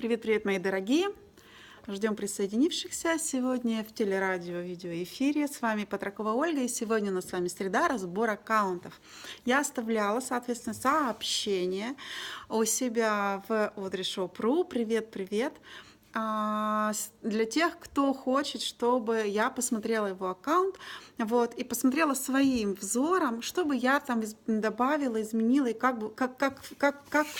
Привет, мои дорогие! Ждем присоединившихся сегодня в телерадио видеоэфире. С вами Патракова Ольга, и сегодня у нас с вами среда, разбор аккаунтов. Я оставляла, соответственно, сообщение у себя в Audrey Shop.ru. Привет! Для тех, кто хочет, чтобы я посмотрела его аккаунт, вот, и посмотрела своим взором, чтобы я там добавила, изменила, и как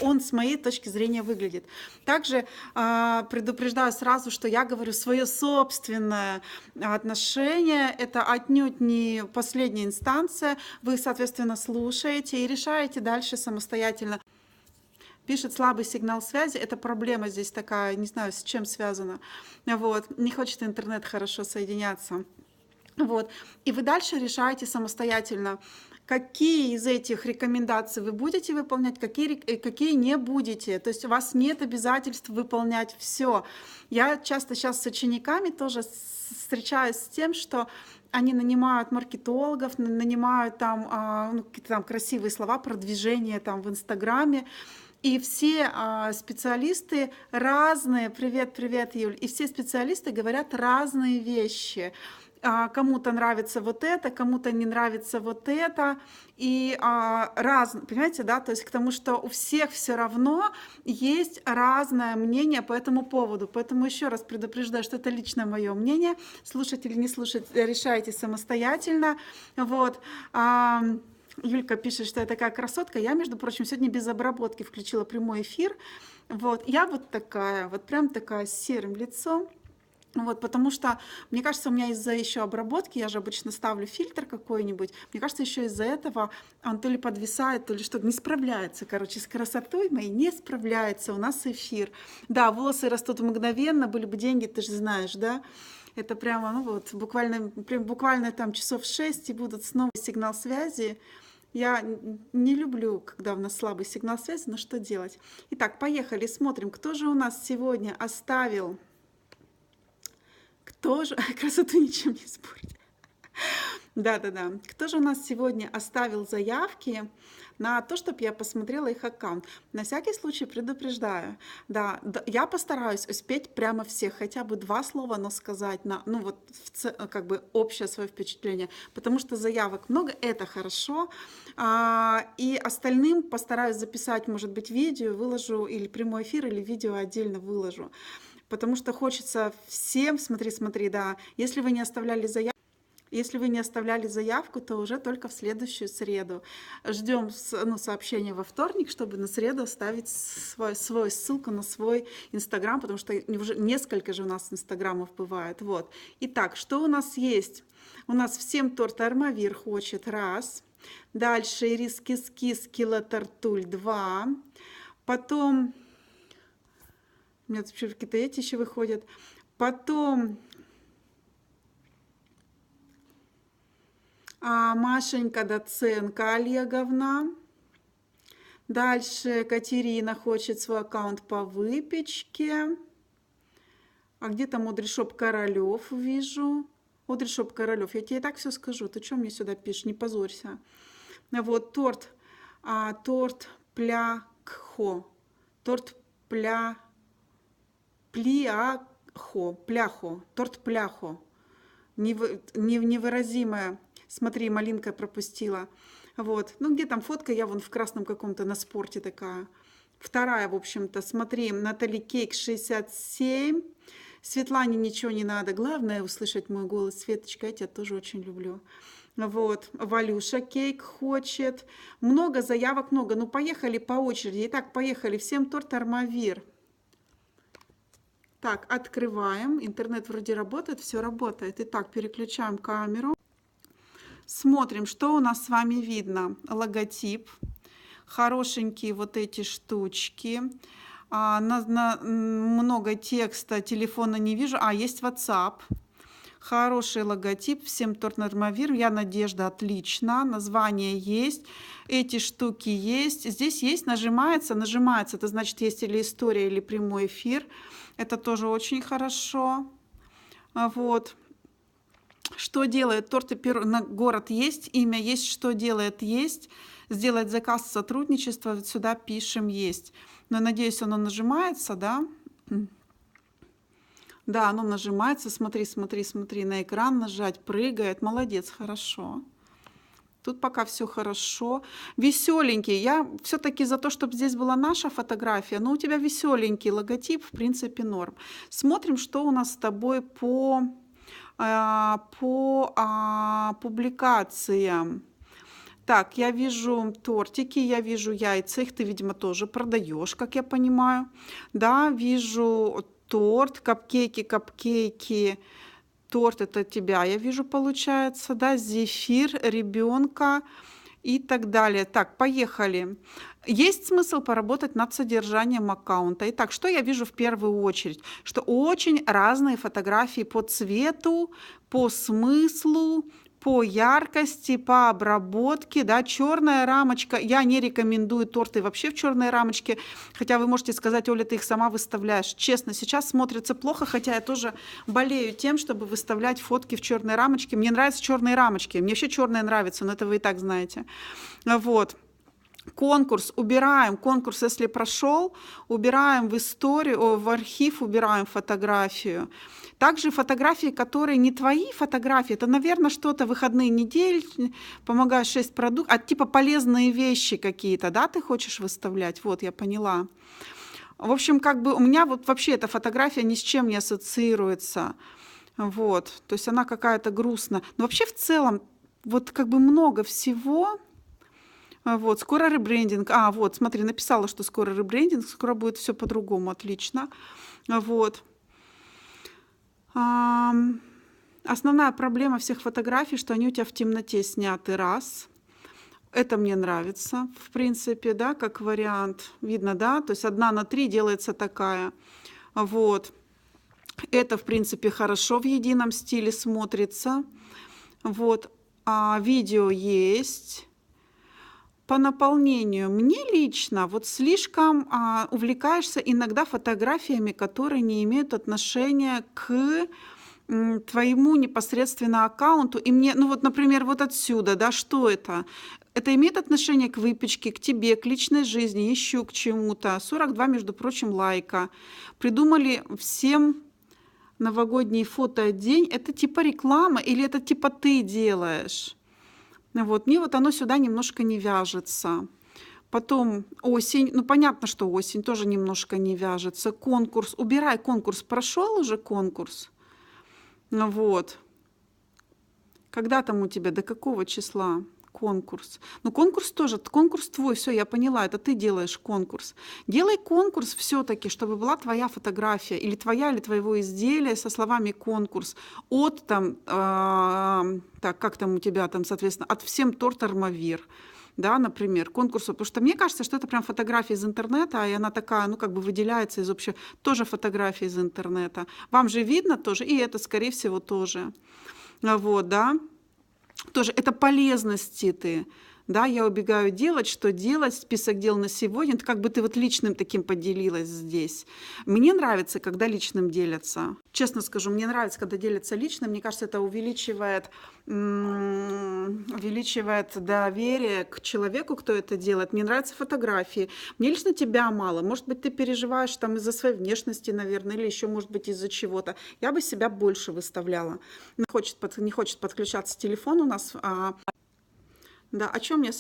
он с моей точки зрения выглядит. Также предупреждаю сразу, что я говорю свое собственное отношение, это отнюдь не последняя инстанция, вы, соответственно, слушаете и решаете дальше самостоятельно. Пишет слабый сигнал связи, это проблема здесь такая, не знаю, с чем связано. Вот, не хочет интернет хорошо соединяться. Вот, и вы дальше решаете самостоятельно, какие из этих рекомендаций вы будете выполнять, какие не будете. То есть у вас нет обязательств выполнять все. Я часто сейчас с учениками тоже встречаюсь с тем, что они нанимают маркетологов, нанимают там, какие-то там красивые слова, продвижение там в Инстаграме. И все специалисты разные, привет, Юль, и все специалисты говорят разные вещи. Кому-то нравится вот это, кому-то не нравится вот это, и понимаете, да, то есть к тому, что у всех все равно есть разное мнение по этому поводу, поэтому еще раз предупреждаю, что это лично мое мнение, слушать или не слушать решайте самостоятельно, вот. Юлька пишет, что я такая красотка. Я, между прочим, сегодня без обработки включила прямой эфир. Вот. Я вот такая, вот прям такая с серым лицом. Вот, потому что, мне кажется, у меня из-за еще обработки, я же обычно ставлю фильтр какой-нибудь, мне кажется, еще из-за этого он то ли подвисает, то ли что-то, не справляется, короче, с красотой моей не справляется, у нас эфир. Да, волосы растут мгновенно, были бы деньги, ты же знаешь, да? Это прямо, ну вот, буквально там часов 6 и будут снова сигнал связи. Я не люблю, когда у нас слабый сигнал связи, но что делать? Итак, поехали, смотрим, кто же у нас сегодня оставил... Кто же... Красоту ничем не спорить. Да. Кто же у нас сегодня оставил заявки на то, чтобы я посмотрела их аккаунт? На всякий случай предупреждаю. Да, я постараюсь успеть прямо всех, хотя бы 2 слова, но сказать, ну вот как бы общее свое впечатление, потому что заявок много, это хорошо. И остальным постараюсь записать, может быть, видео, выложу, или прямой эфир, или видео отдельно выложу. Потому что хочется всем, смотри, да, если вы не оставляли заявку, то уже только в следующую среду. Ждем сообщения во вторник, чтобы на среду оставить свою ссылку на свой Инстаграм, потому что уже несколько же у нас Инстаграмов бывает. Вот. Итак, что у нас есть? У нас всем торт Армавир хочет, раз. Дальше Ирис Кис-Кис Килотартуль, 2. Потом... У меня тут какие-то эти еще выходят. Потом Машенька Доценко Олеговна. Дальше Катерина хочет свой аккаунт по выпечке. А где там Audrey Shop Королев вижу? Audrey Shop Королев, я тебе и так все скажу. Ты что мне сюда пишешь? Не позорься. Вот торт Пляхо. Торт Пляхо, торт Пляхо, невыразимая, смотри, малинка пропустила, вот, ну где там фотка, я вон в красном каком-то на спорте такая, вторая, в общем-то, смотри, Натали Кейк 67, Светлане ничего не надо, главное услышать мой голос, Светочка, я тебя тоже очень люблю. Вот, Валюша Кейк хочет, много заявок, много, ну поехали по очереди, итак, поехали, всем торт Армавир. Так, открываем. Интернет вроде работает, все работает. Итак, переключаем камеру. Смотрим, что у нас с вами видно. Логотип. Хорошенькие вот эти штучки. Много текста, телефона не вижу. Есть WhatsApp. Хороший логотип. Всем торт Армавир. Я Надежда. Отлично. Название есть. Эти штуки есть. Здесь есть, нажимается. Это значит, есть или история, или прямой эфир. Это тоже очень хорошо. Вот. Что делает торты на город есть, имя есть, что делает есть. Сделать заказ сотрудничества, вот сюда пишем есть. Но надеюсь, оно нажимается, да? Да, оно нажимается. Смотри, смотри, смотри. На экран нажать, прыгает. Молодец, хорошо. Тут пока все хорошо. Веселенький. Я все-таки за то, чтобы здесь была наша фотография. Но у тебя веселенький логотип, в принципе, норм. Смотрим, что у нас с тобой по публикациям. Так, я вижу тортики, я вижу яйца, их ты, видимо, тоже продаешь, как я понимаю. Да, вижу торт, капкейки. Торт это тебя, я вижу, получается, да, зефир, ребенка и так далее. Так, поехали. Есть смысл поработать над содержанием аккаунта. Итак, что я вижу в первую очередь? Что очень разные фотографии по цвету, по смыслу, по яркости, по обработке, да, черная рамочка. Я не рекомендую торты вообще в черной рамочке, хотя вы можете сказать: Оля, ты их сама выставляешь. Честно, сейчас смотрится плохо, хотя я тоже болею тем, чтобы выставлять фотки в черной рамочке. Мне нравятся черные рамочки, мне вообще черные нравятся, но это вы и так знаете. Вот. Конкурс убираем. Конкурс, если прошел, убираем в историю, в архив убираем фотографию. Также фотографии, которые не твои фотографии, это, наверное, что-то выходные недели, помогаешь 6 продуктов, типа полезные вещи какие-то, да, ты хочешь выставлять? Вот, я поняла. В общем, как бы у меня вот вообще эта фотография ни с чем не ассоциируется. Вот, то есть она какая-то грустная. Но вообще в целом вот как бы много всего. Вот, скоро ребрендинг. Вот, смотри, написала, что скоро ребрендинг, скоро будет все по-другому, отлично. Вот. Основная проблема всех фотографий, что они у тебя в темноте сняты, раз. Это мне нравится, в принципе, да, как вариант. Видно, да? То есть 1:3 делается такая. Вот. Это, в принципе, хорошо в едином стиле смотрится. Вот. Видео есть. По наполнению мне лично вот слишком увлекаешься иногда фотографиями, которые не имеют отношения к твоему непосредственно аккаунту. И мне, ну вот, например, вот отсюда, да, что это? Это имеет отношение к выпечке, к тебе, к личной жизни, еще к чему-то. 42, между прочим, лайка. Придумали всем новогодние фото день. Это типа реклама или это типа ты делаешь? Вот, мне вот оно сюда немножко не вяжется. Потом осень, ну понятно, что осень тоже немножко не вяжется. Конкурс, убирай конкурс, прошел уже конкурс. Вот. Когда там у тебя, до какого числа конкурс? Ну конкурс тоже, конкурс твой, все, я поняла, это ты делаешь конкурс. Делай конкурс все-таки, чтобы была твоя фотография, или твоя, или твоего изделия со словами конкурс. От там, так, как там у тебя там, соответственно, от всем торт Армавир. Да, например, конкурсу, потому что мне кажется, что это прям фотография из интернета, и она такая, ну, как бы выделяется из общего, тоже фотография из интернета. Вам же видно тоже, и это, скорее всего, тоже. Вот, да. Тоже это полезности ты. Да, я убегаю делать, что делать, список дел на сегодня. Это как бы ты вот личным таким поделилась здесь. Мне нравится, когда личным делятся. Честно скажу, мне нравится, когда делятся личным. Мне кажется, это увеличивает доверие к человеку, кто это делает. Мне нравятся фотографии. Мне лично тебя мало. Может быть, ты переживаешь там из-за своей внешности, наверное, или еще, может быть, из-за чего-то. Я бы себя больше выставляла. Не хочет подключаться телефон у нас. Да, о чем я...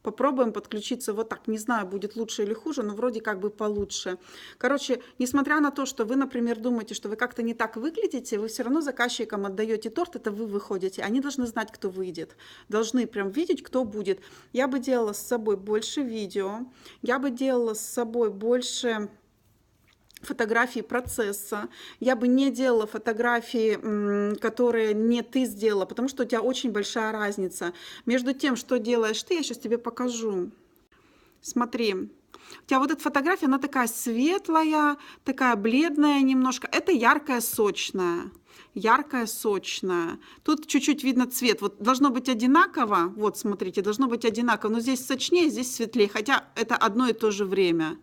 Попробуем подключиться вот так. Не знаю, будет лучше или хуже, но вроде как бы получше. Короче, несмотря на то, что вы, например, думаете, что вы как-то не так выглядите, вы все равно заказчикам отдаете торт, это вы выходите. Они должны знать, кто выйдет. Должны прям видеть, кто будет. Я бы делала с собой больше видео. Я бы делала с собой больше фотографии процесса. Я бы не делала фотографии, которые не ты сделала, потому что у тебя очень большая разница между тем, что делаешь ты. Я сейчас тебе покажу. Смотри. У тебя вот эта фотография, она такая светлая, такая бледная немножко. Это яркая, сочная. Яркая, сочная. Тут чуть-чуть видно цвет. Вот должно быть одинаково. Вот, смотрите, должно быть одинаково. Но здесь сочнее, здесь светлее. Хотя это одно и то же время.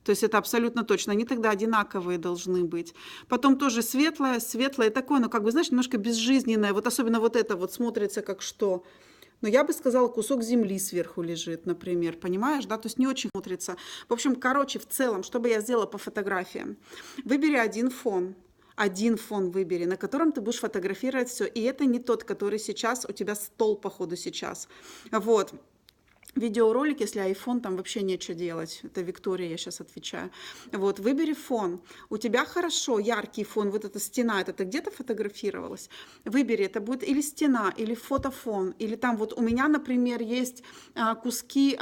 То есть это абсолютно точно. Они тогда одинаковые должны быть. Потом тоже светлое, светлое такое, но как бы, знаешь, немножко безжизненное. Вот особенно вот это вот смотрится как что. Но я бы сказала, кусок земли сверху лежит, например, понимаешь, да, то есть не очень смотрится. В общем, короче, в целом, что бы я сделала по фотографиям? Выбери один фон выбери, на котором ты будешь фотографировать все. И это не тот, который сейчас, у тебя стол, походу, сейчас. Вот. Видеоролик, если iPhone, там вообще нечего делать. Это Виктория, я сейчас отвечаю. Вот, выбери фон. У тебя хорошо, яркий фон, вот эта стена, это ты где-то фотографировалась? Выбери, это будет или стена, или фотофон, или там вот у меня, например, есть куски,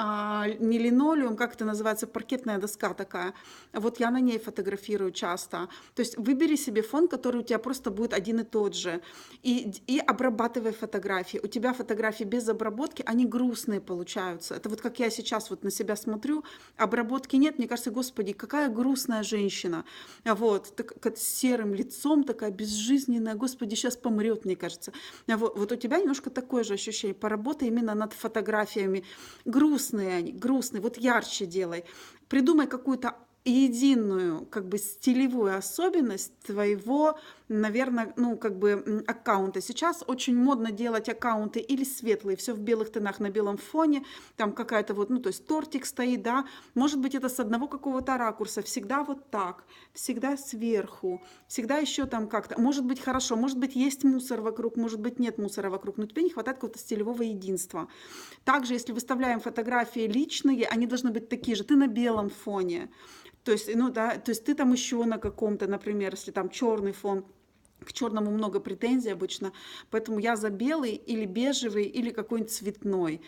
не линолеум, как это называется, паркетная доска такая. Вот я на ней фотографирую часто. То есть выбери себе фон, который у тебя просто будет один и тот же. И обрабатывай фотографии. У тебя фотографии без обработки, они грустные получаются. Это вот как я сейчас вот на себя смотрю, обработки нет, мне кажется, господи, какая грустная женщина. Вот, так, с серым лицом, такая безжизненная, господи, сейчас помрет, мне кажется. Вот у тебя немножко такое же ощущение. Поработай именно над фотографиями. Грустные они, грустные, вот ярче делай. Придумай какую-то единую, как бы, стилевую особенность твоего, наверное, ну, как бы, аккаунта. Сейчас очень модно делать аккаунты или светлые, все в белых тонах на белом фоне, там какая-то вот, ну, то есть тортик стоит, да, может быть, это с одного какого-то ракурса, всегда вот так, всегда сверху, всегда еще там как-то, может быть, хорошо, может быть, есть мусор вокруг, может быть, нет мусора вокруг, но тебе не хватает какого-то стилевого единства. Также, если выставляем фотографии личные, они должны быть такие же, ты на белом фоне, то есть, ну да, то есть ты там еще на каком-то, например, если там черный фон, к черному много претензий обычно, поэтому я за белый или бежевый или какой-нибудь цветной.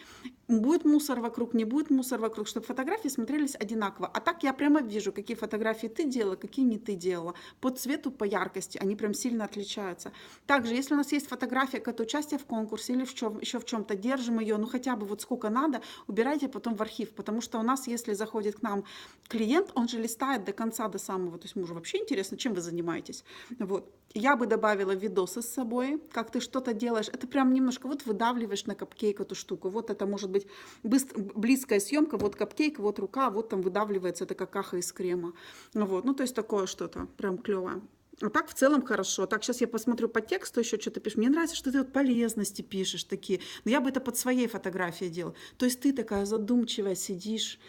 Будет мусор вокруг, не будет мусор вокруг, чтобы фотографии смотрелись одинаково. А так я прямо вижу, какие фотографии ты делала, какие не ты делала. По цвету, по яркости, они прям сильно отличаются. Также, если у нас есть фотография какое-то участие в конкурсе или еще в чем-то, держим ее, ну хотя бы вот сколько надо, убирайте потом в архив, потому что у нас, если заходит к нам клиент, он же листает до конца, до самого, то есть мужу вообще интересно, чем вы занимаетесь. Вот. Я бы добавила видосы с собой, как ты что-то делаешь. Это прям немножко вот выдавливаешь на капкейк эту штуку. Вот это может быть близкая съемка, вот капкейк, вот рука, вот там выдавливается это как каха из крема. Вот, ну то есть такое что-то прям клевое. А так в целом хорошо. Так, сейчас я посмотрю по тексту еще что-то пишешь. Мне нравится, что ты вот полезности пишешь такие. Но я бы это под своей фотографией делала. То есть ты такая задумчивая сидишь,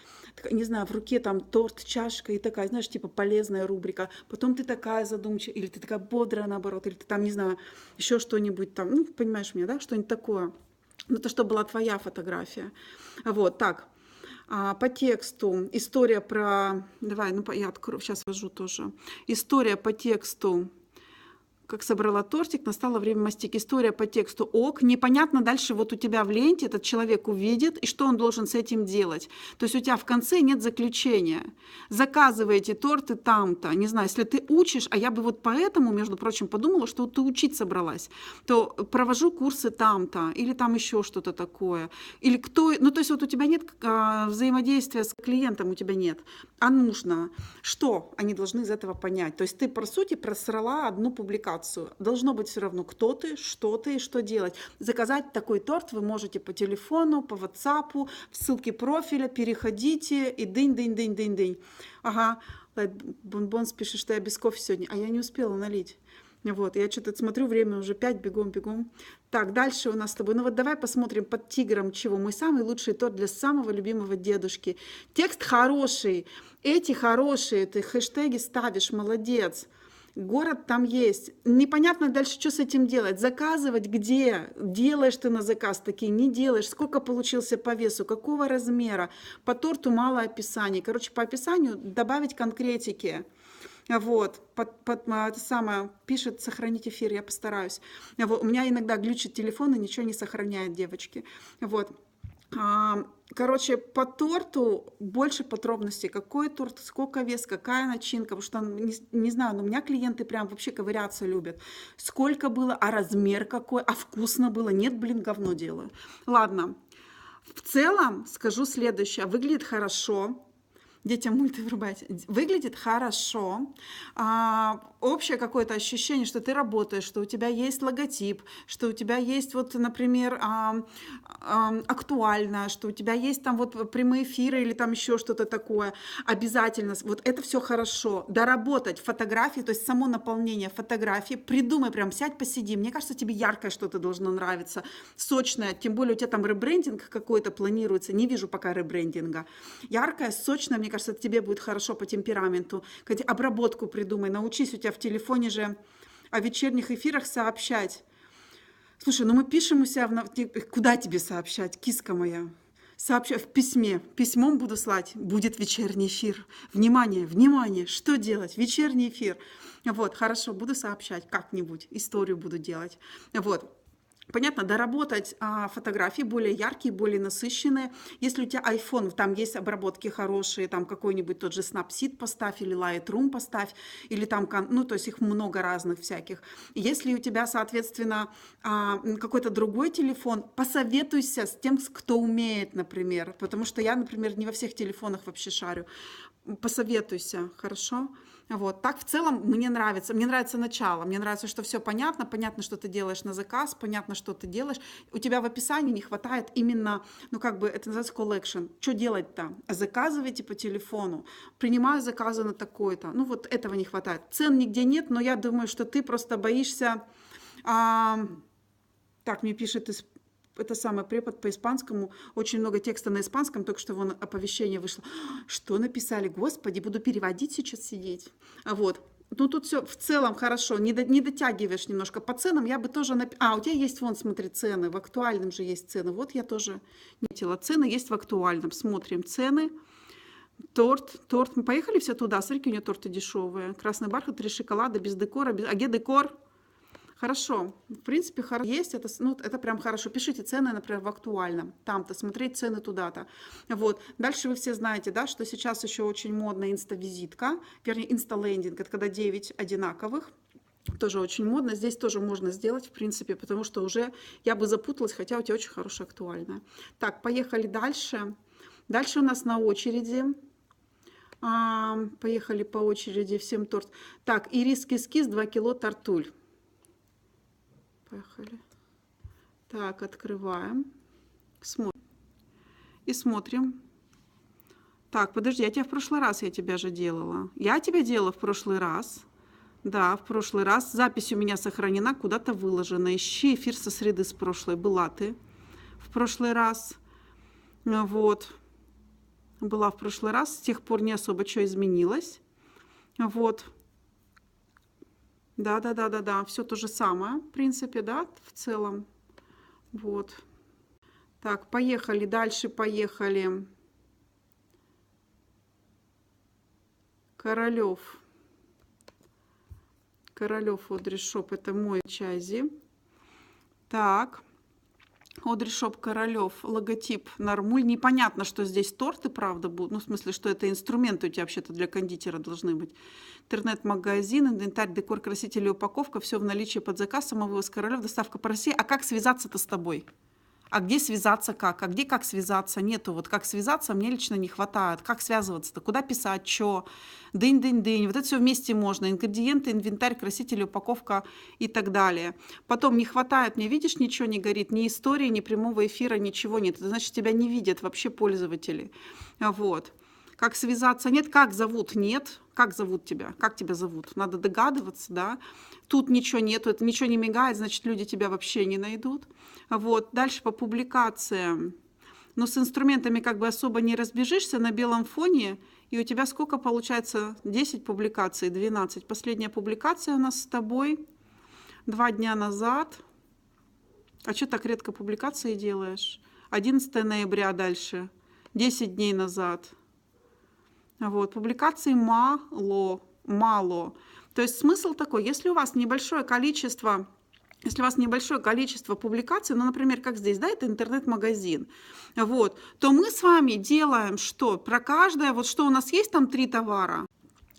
не знаю, в руке там торт, чашка и такая, знаешь, типа полезная рубрика. Потом ты такая задумчивая, или ты такая бодрая наоборот, или ты там, не знаю, еще что-нибудь там, ну, понимаешь меня, да, что-нибудь такое. Ну, то, что была твоя фотография. Вот, так. По тексту история про... Давай, ну, я открою, сейчас ввожу тоже. История по тексту. Как собрала тортик, настало время мастик. История по тексту ок. Непонятно дальше вот у тебя в ленте этот человек увидит, и что он должен с этим делать. То есть у тебя в конце нет заключения. Заказываете торты там-то. Не знаю, если ты учишь, а я бы вот поэтому, между прочим, подумала, что ты учить собралась, то провожу курсы там-то, или там еще что-то такое. Или кто... Ну, то есть вот у тебя нет взаимодействия с клиентом, у тебя нет. А нужно. Что они должны из этого понять? То есть ты, по сути, просрала одну публикацию. Должно быть все равно, кто ты и что делать. Заказать такой торт вы можете по телефону, по WhatsApp, в ссылке профиля, переходите и дынь. Ага, Бонбонс пишет, что я без кофе сегодня, а я не успела налить. Вот, я что-то смотрю, время уже 5, бегом. Так, дальше у нас с тобой. Ну вот давай посмотрим под тигром чего. Мой самый лучший торт для самого любимого дедушки. Текст хороший, эти хорошие, ты хэштеги ставишь, молодец. Город там есть. Непонятно дальше, что с этим делать. Заказывать где? Делаешь ты на заказ такие, не делаешь. Сколько получился по весу, какого размера. По торту мало описаний. Короче, по описанию добавить конкретики. Вот, это самое, пишет, сохранить эфир, я постараюсь. Вот, у меня иногда глючит телефон и ничего не сохраняет, девочки. Вот. Короче, по торту больше подробностей. Какой торт, сколько вес, какая начинка. Потому что, не знаю, но у меня клиенты прям вообще ковыряться любят. Сколько было, а размер какой, а вкусно было. Нет, блин, говно делаю. Ладно. В целом скажу следующее. Выглядит хорошо. Детям мульты врубать. Выглядит хорошо. Общее какое-то ощущение, что ты работаешь, что у тебя есть логотип, что у тебя есть вот, например, актуально, что у тебя есть там вот прямые эфиры или там еще что-то такое. Обязательно. Вот это все хорошо. Доработать фотографии, то есть само наполнение фотографий. Придумай прям, сядь, посиди. Мне кажется, тебе яркое что-то должно нравиться. Сочное. Тем более у тебя там ребрендинг какой-то планируется. Не вижу пока ребрендинга. Яркое, сочное, мне кажется, тебе будет хорошо по темпераменту. Обработку придумай, научись, у тебя в телефоне же о вечерних эфирах сообщать. Слушай, ну мы пишем у себя, куда тебе сообщать, киска моя? Сообщаю в письме, письмом буду слать, будет вечерний эфир. Внимание, внимание, что делать? Вечерний эфир. Вот, хорошо, буду сообщать как-нибудь, историю буду делать. Вот. Понятно, доработать фотографии более яркие, более насыщенные. Если у тебя iPhone, там есть обработки хорошие, там какой-нибудь тот же Snapseed поставь или Lightroom поставь, или там, ну, то есть их много разных всяких. Если у тебя, соответственно, какой-то другой телефон, посоветуйся с тем, кто умеет, например, потому что я, например, не во всех телефонах вообще шарю. Посоветуйся, хорошо? Вот. Так в целом мне нравится начало, мне нравится, что все понятно, понятно, что ты делаешь на заказ, понятно, что ты делаешь. У тебя в описании не хватает именно, ну как бы это называется call action. Что делать-то? Заказывайте по телефону, принимаю заказы на такой-то. Ну вот этого не хватает. Цен нигде нет, но я думаю, что ты просто боишься... Так, мне пишет это самый препод по испанскому, очень много текста на испанском, только что вон оповещение вышло. Что написали? Господи, буду переводить сейчас сидеть. Вот. Ну, тут все в целом хорошо, не дотягиваешь немножко по ценам, я бы тоже... у тебя есть, вон, смотри, цены, в актуальном же есть цены. Вот я тоже не видела. Цены есть в актуальном. Смотрим цены. Торт. Мы поехали все туда. Смотри, какие у нее торты дешевые. Красный бархат, 3 шоколада, без декора. А где декор? Хорошо, в принципе, есть, это прям хорошо. Пишите цены, например, в актуальном, там-то, смотреть цены туда-то. Вот. Дальше вы все знаете, да, что сейчас еще очень модная инста-визитка, вернее, инста-лендинг, это когда 9 одинаковых. Тоже очень модно. Здесь тоже можно сделать, в принципе, потому что уже я бы запуталась, хотя у тебя очень хорошая актуальная. Так, поехали дальше. Дальше у нас на очереди. Поехали по очереди, всем торт. Так, ирис кис-кис, 2 кило тартуль. Поехали. Так, открываем. Смотрим. И смотрим. Так, подожди, я тебя же делала. Я тебя делала в прошлый раз. Да, в прошлый раз. Запись у меня сохранена, куда-то выложена. Ищи эфир со среды с прошлой. Была ты в прошлый раз. Вот. Была в прошлый раз. С тех пор не особо что изменилось. Вот. Да, все то же самое, в принципе, да, в целом. Вот. Так, поехали, дальше поехали. Королев. Одри Шоп, это мой чази. Так. Одри Шоп, Королев, логотип Нормуль. Непонятно, что здесь торты, правда, будут. Ну, в смысле, что это инструменты у тебя вообще-то для кондитера должны быть. Интернет-магазин, инвентарь, декор, красители, упаковка. Все в наличии под заказ, самовывоз Королев, доставка по России. А как связаться-то с тобой? А где связаться как? А где как связаться? Нету. Вот как связаться мне лично не хватает. Как связываться-то? Куда писать? Что? Дынь. Вот это все вместе можно. Ингредиенты, инвентарь, красители, упаковка и так далее. Потом не хватает мне, видишь, ничего не горит. Ни истории, ни прямого эфира, ничего нет. Это значит, тебя не видят вообще пользователи. Вот. Как связаться? Нет. Как зовут? Нет. Как зовут тебя? Как тебя зовут? Надо догадываться, да? Тут ничего нету, это ничего не мигает, значит, люди тебя вообще не найдут. Вот. Дальше по публикациям. Но с инструментами как бы особо не разбежишься на белом фоне. И у тебя сколько получается? 10 публикаций, 12. Последняя публикация у нас с тобой 2 дня назад. А что так редко публикации делаешь? 11 ноября дальше. 10 дней назад. Вот, публикаций мало. То есть смысл такой, если у вас небольшое количество публикаций, ну, например, как здесь, да, это интернет-магазин, вот, то мы с вами делаем что? Про каждое, вот что у нас есть там 3 товара,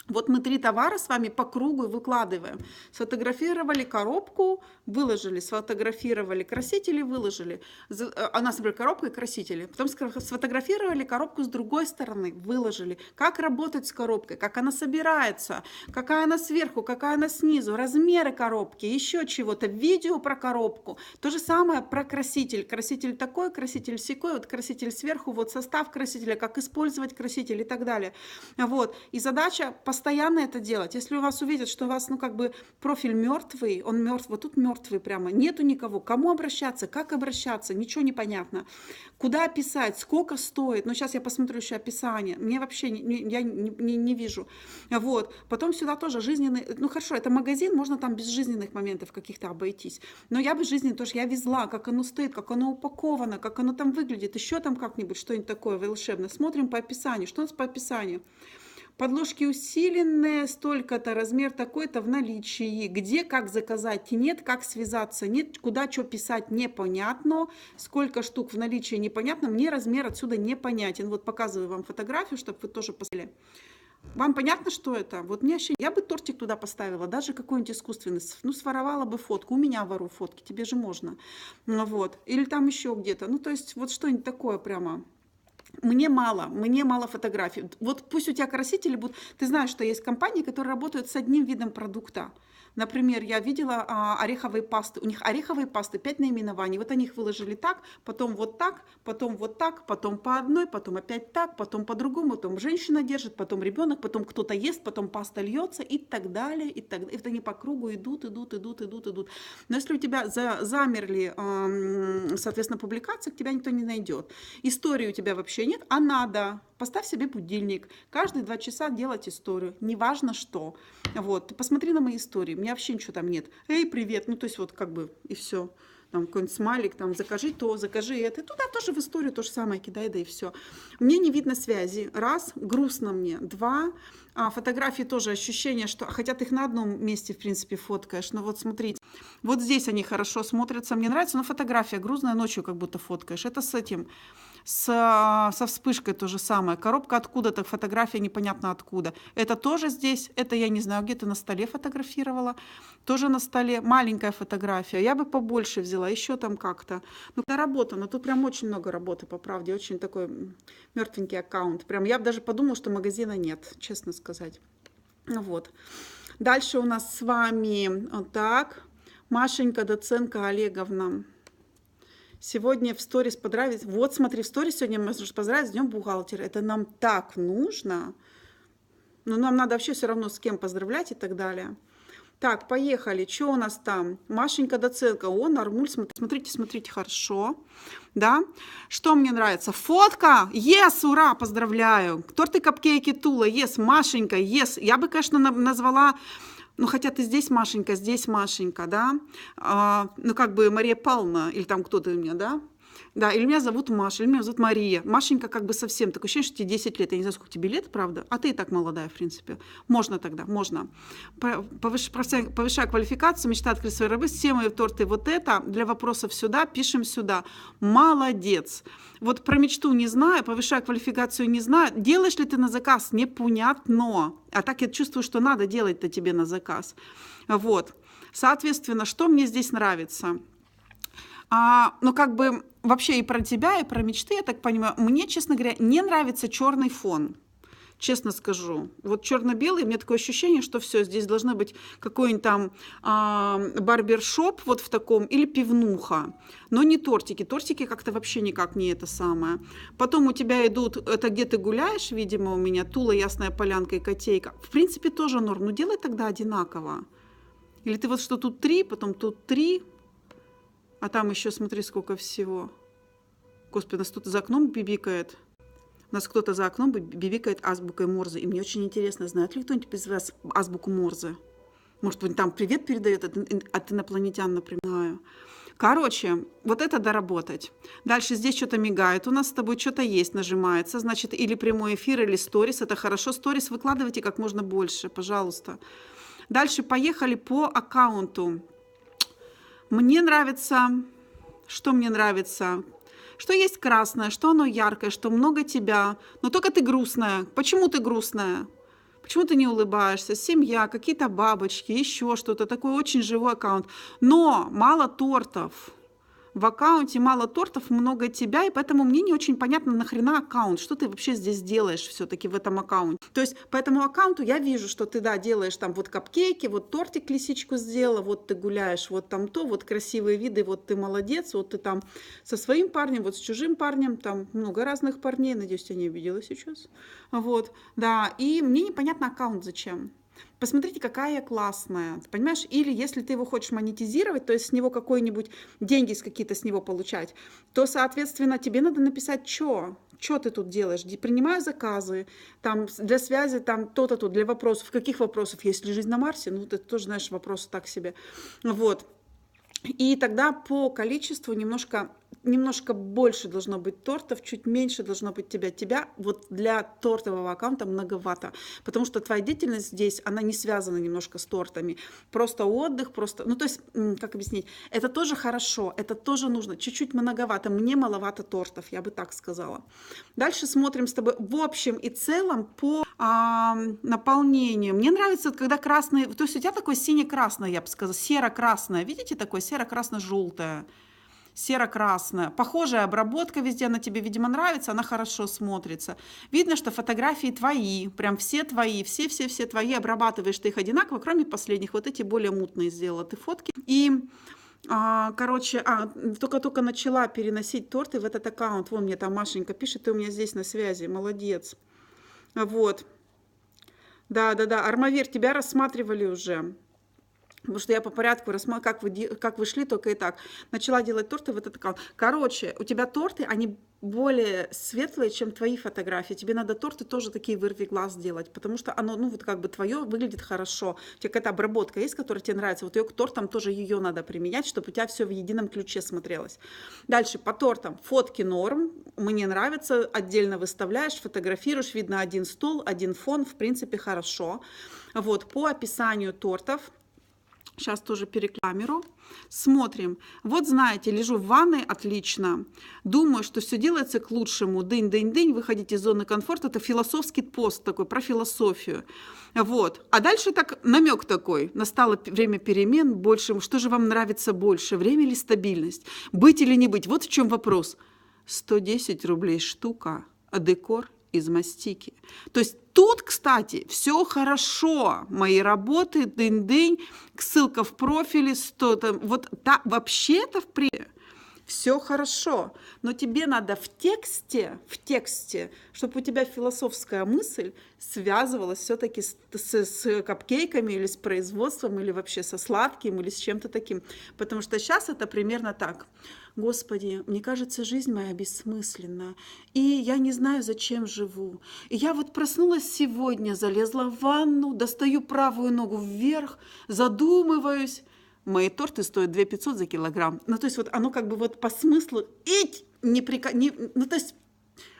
Вот мы 3 товара с вами по кругу выкладываем. Сфотографировали коробку, выложили, сфотографировали красители, выложили. У нас, например, коробка и красители. Потом сфотографировали коробку с другой стороны, выложили. Как работать с коробкой, как она собирается, какая она сверху, какая она снизу, размеры коробки, еще чего-то. Видео про коробку. То же самое про краситель. Краситель такой, краситель сякой, вот краситель сверху, вот состав красителя, как использовать краситель и так далее. Вот. И задача постоянно это делать. Если у вас увидят, что у вас, ну, как бы профиль мертвый, он мертв, вот тут мертвый прямо, нету никого, кому обращаться, как обращаться, ничего не понятно. Куда писать, сколько стоит, ну, сейчас я посмотрю еще описание, мне вообще, я не вижу. Вот, потом сюда тоже жизненный, ну, хорошо, это магазин, можно там без жизненных моментов каких-то обойтись, но я без жизни тоже, я везла, как оно стоит, как оно упаковано, как оно там выглядит, еще там как-нибудь, что-нибудь такое волшебное. Смотрим по описанию, что у нас по описанию. Подложки усиленные, столько-то, размер такой-то в наличии. Где, как заказать, нет, как связаться, нет, куда что писать, непонятно. Сколько штук в наличии, непонятно. Мне размер отсюда непонятен. Вот показываю вам фотографию, чтобы вы тоже посмотрели. Вам понятно, что это? Вот мне вообще, я бы тортик туда поставила, даже какой-нибудь искусственный. Ну, своровала бы фотку. У меня вору фотки, тебе же можно. Ну, вот. Или там еще где-то. Ну, то есть, вот что-нибудь такое прямо. Мне мало фотографий. Вот пусть у тебя красители будут. Ты знаешь, что есть компании, которые работают с одним видом продукта. Например, я видела ореховые пасты. У них ореховые пасты 5 наименований. Вот они их выложили так, потом вот так, потом вот так, потом по одной, потом опять так, потом по-другому, потом женщина держит, потом ребенок, потом кто-то ест, потом паста льется и так далее. И так далее. И вот они по кругу идут. Но если у тебя замерли, соответственно, публикации, тебя никто не найдет. Истории у тебя вообще нет, а надо. Поставь себе будильник. Каждые 2 часа делать историю. Неважно что. Вот. Посмотри на мои истории. У меня вообще ничего там нет. Эй, привет. Ну, то есть вот как бы и все. Там какой-нибудь смайлик, там закажи то, закажи это. И туда тоже в историю то же самое кидай, да и все. Мне не видно связи. Раз, грустно мне. 2, фотографии тоже ощущение, что, хотя ты их на одном месте, в принципе, фоткаешь. Но вот смотрите, вот здесь они хорошо смотрятся. Мне нравится, но фотография грустная, ночью как будто фоткаешь. Это с этим, со вспышкой то же самое. Коробка откуда-то, фотография непонятно откуда. Это тоже здесь, это я не знаю, где-то на столе фотографировала. Тоже на столе маленькая фотография. Я бы побольше взяла, еще там как-то. Ну, это работа, но тут прям очень много работы, по правде. Очень такой мертвенький аккаунт. Прям я бы даже подумала, что магазина нет, честно сказать. Вот. Дальше у нас с вами вот так. Машенька Доценко Олеговна. Сегодня в сторис поздравить. Вот смотри, в сторис сегодня мы можем поздравить с днем бухгалтера. Это нам так нужно. Но нам надо вообще все равно с кем поздравлять и так далее. Так, поехали. Что у нас там? Машенька Доценко. О, нормуль. Смотрите, хорошо. Да? Что мне нравится? Фотка. Yes, ура, поздравляю. Торты, капкейки, Тула. Yes, Машенька, yes. Я бы, конечно, назвала... Ну, хотя ты здесь Машенька, да? Ну, как бы Мария Павловна, или там кто-то у меня, да? Да, или меня зовут Маша, или меня зовут Мария. Машенька как бы совсем, такое ощущение, что тебе 10 лет. Я не знаю, сколько тебе лет, правда? А ты и так молодая, в принципе. Можно тогда, можно. Повышая квалификацию, мечта открыть свои рабы, все мои торты вот это, для вопросов сюда, пишем сюда. Молодец. Вот про мечту не знаю, повышая квалификацию не знаю. Делаешь ли ты на заказ? Непонятно. А так я чувствую, что надо делать-то тебе на заказ. Вот. Соответственно, что мне здесь нравится? Ну, как бы вообще и про тебя, и про мечты, я так понимаю, мне, честно говоря, не нравится черный фон. Честно скажу. Вот черно-белый, у меня такое ощущение, что все, здесь должны быть какой-нибудь там барбершоп вот в таком, или пивнуха. Но не тортики. Тортики как-то вообще никак не это самое. Потом у тебя идут, это где ты гуляешь, видимо, у меня, Тула, Ясная Полянка и Котейка. В принципе, тоже норм. Ну, делай тогда одинаково. Или ты вот что тут 3, потом тут 3, а там еще смотри, сколько всего. Господи, у нас кто-то за окном бибикает. У нас кто-то за окном бибикает азбукой Морзе. И мне очень интересно, знает ли кто-нибудь из вас азбуку Морзе? Может, он там привет передает от инопланетян, например. Короче, вот это доработать. Дальше здесь что-то мигает. У нас с тобой что-то есть, нажимается. Значит, или прямой эфир, или сторис. Это хорошо. Сторис выкладывайте как можно больше, пожалуйста. Дальше поехали по аккаунту. Мне нравится, что мне нравится, что есть красное, что оно яркое, что много тебя, но только ты грустная. Почему ты грустная? почему ты не улыбаешься, семья, какие-то бабочки, еще что-то, такой очень живой аккаунт. Но мало тортов. В аккаунте мало тортов, много тебя, и поэтому мне не очень понятно, нахрена аккаунт, что ты вообще здесь делаешь все-таки в этом аккаунте. То есть по этому аккаунту я вижу, что ты, да, делаешь там вот капкейки, вот тортик лисичку сделала, вот ты гуляешь, вот там то, вот красивые виды, вот ты молодец, вот ты там со своим парнем, вот с чужим парнем, там много разных парней, надеюсь, я не обидела сейчас. Вот, да, и мне непонятно аккаунт зачем. Посмотрите, какая я классная, понимаешь? Или если ты его хочешь монетизировать, то есть с него какой-нибудь деньги какие-то с него получать, то, соответственно, тебе надо написать, что ты тут делаешь? Принимаю заказы, там, для связи, там, то-то тут, для вопросов. Каких вопросов? Есть ли жизнь на Марсе? Ну, ты тоже знаешь, вопросы так себе. Вот. И тогда по количеству немножко больше должно быть тортов, чуть меньше должно быть тебя. Тебя вот для тортового аккаунта многовато, потому что твоя деятельность здесь, она не связана немножко с тортами. Просто отдых, просто, ну то есть, как объяснить, это тоже хорошо, это тоже нужно, чуть-чуть многовато, мне маловато тортов, я бы так сказала. Дальше смотрим с тобой в общем и целом по наполнению. Мне нравится, когда красный, то есть у тебя такое сине-красное, я бы сказала, серо-красное, видите, такое серо-красно-желтое. Серо-красная. Похожая обработка везде, она тебе, видимо, нравится, она хорошо смотрится. Видно, что фотографии твои, прям все твои, все твои, обрабатываешь ты их одинаково, кроме последних, вот эти более мутные сделала ты фотки. И, только-только начала переносить торты в этот аккаунт. Вон мне там Машенька пишет, ты у меня здесь на связи, молодец. Вот. Да, Армавир, тебя рассматривали уже. Потому что я по порядку рассматривала, как вы шли, только и так. Начала делать торты в этот аккаунт. Короче, у тебя торты, они более светлые, чем твои фотографии. Тебе надо торты тоже такие вырви глаз делать, потому что оно, ну, вот как бы твое выглядит хорошо. У тебя какая-то обработка есть, которая тебе нравится. Вот ее к тортам тоже ее надо применять, чтобы у тебя все в едином ключе смотрелось. Дальше по тортам. Фотки норм. Мне нравится. Отдельно выставляешь, фотографируешь. Видно один стол, один фон. В принципе, хорошо. Вот, по описанию тортов. Сейчас тоже перекламеру. Смотрим. Вот знаете, лежу в ванной, отлично. Думаю, что все делается к лучшему. Дынь-дынь-дынь, выходить из зоны комфорта. Это философский пост такой, про философию. Вот. А дальше так намек такой. Настало время перемен. Больше. Что же вам нравится больше? Время или стабильность? Быть или не быть? Вот в чем вопрос. 110 рублей штука, а декор из мастики. То есть тут, кстати, все хорошо. Мои работы, дынь-дынь, ссылка в профиле, вот вообще-то в принципе все хорошо, но тебе надо в тексте, чтобы у тебя философская мысль связывалась все-таки с капкейками или с производством, или вообще со сладким, или с чем-то таким. Потому что сейчас это примерно так. Господи, мне кажется, жизнь моя бессмысленна, и я не знаю, зачем живу. И я вот проснулась сегодня, залезла в ванну, достаю правую ногу вверх, задумываюсь. Мои торты стоят 2500 за килограмм. Ну, то есть вот оно как бы вот по смыслу... Ну, то есть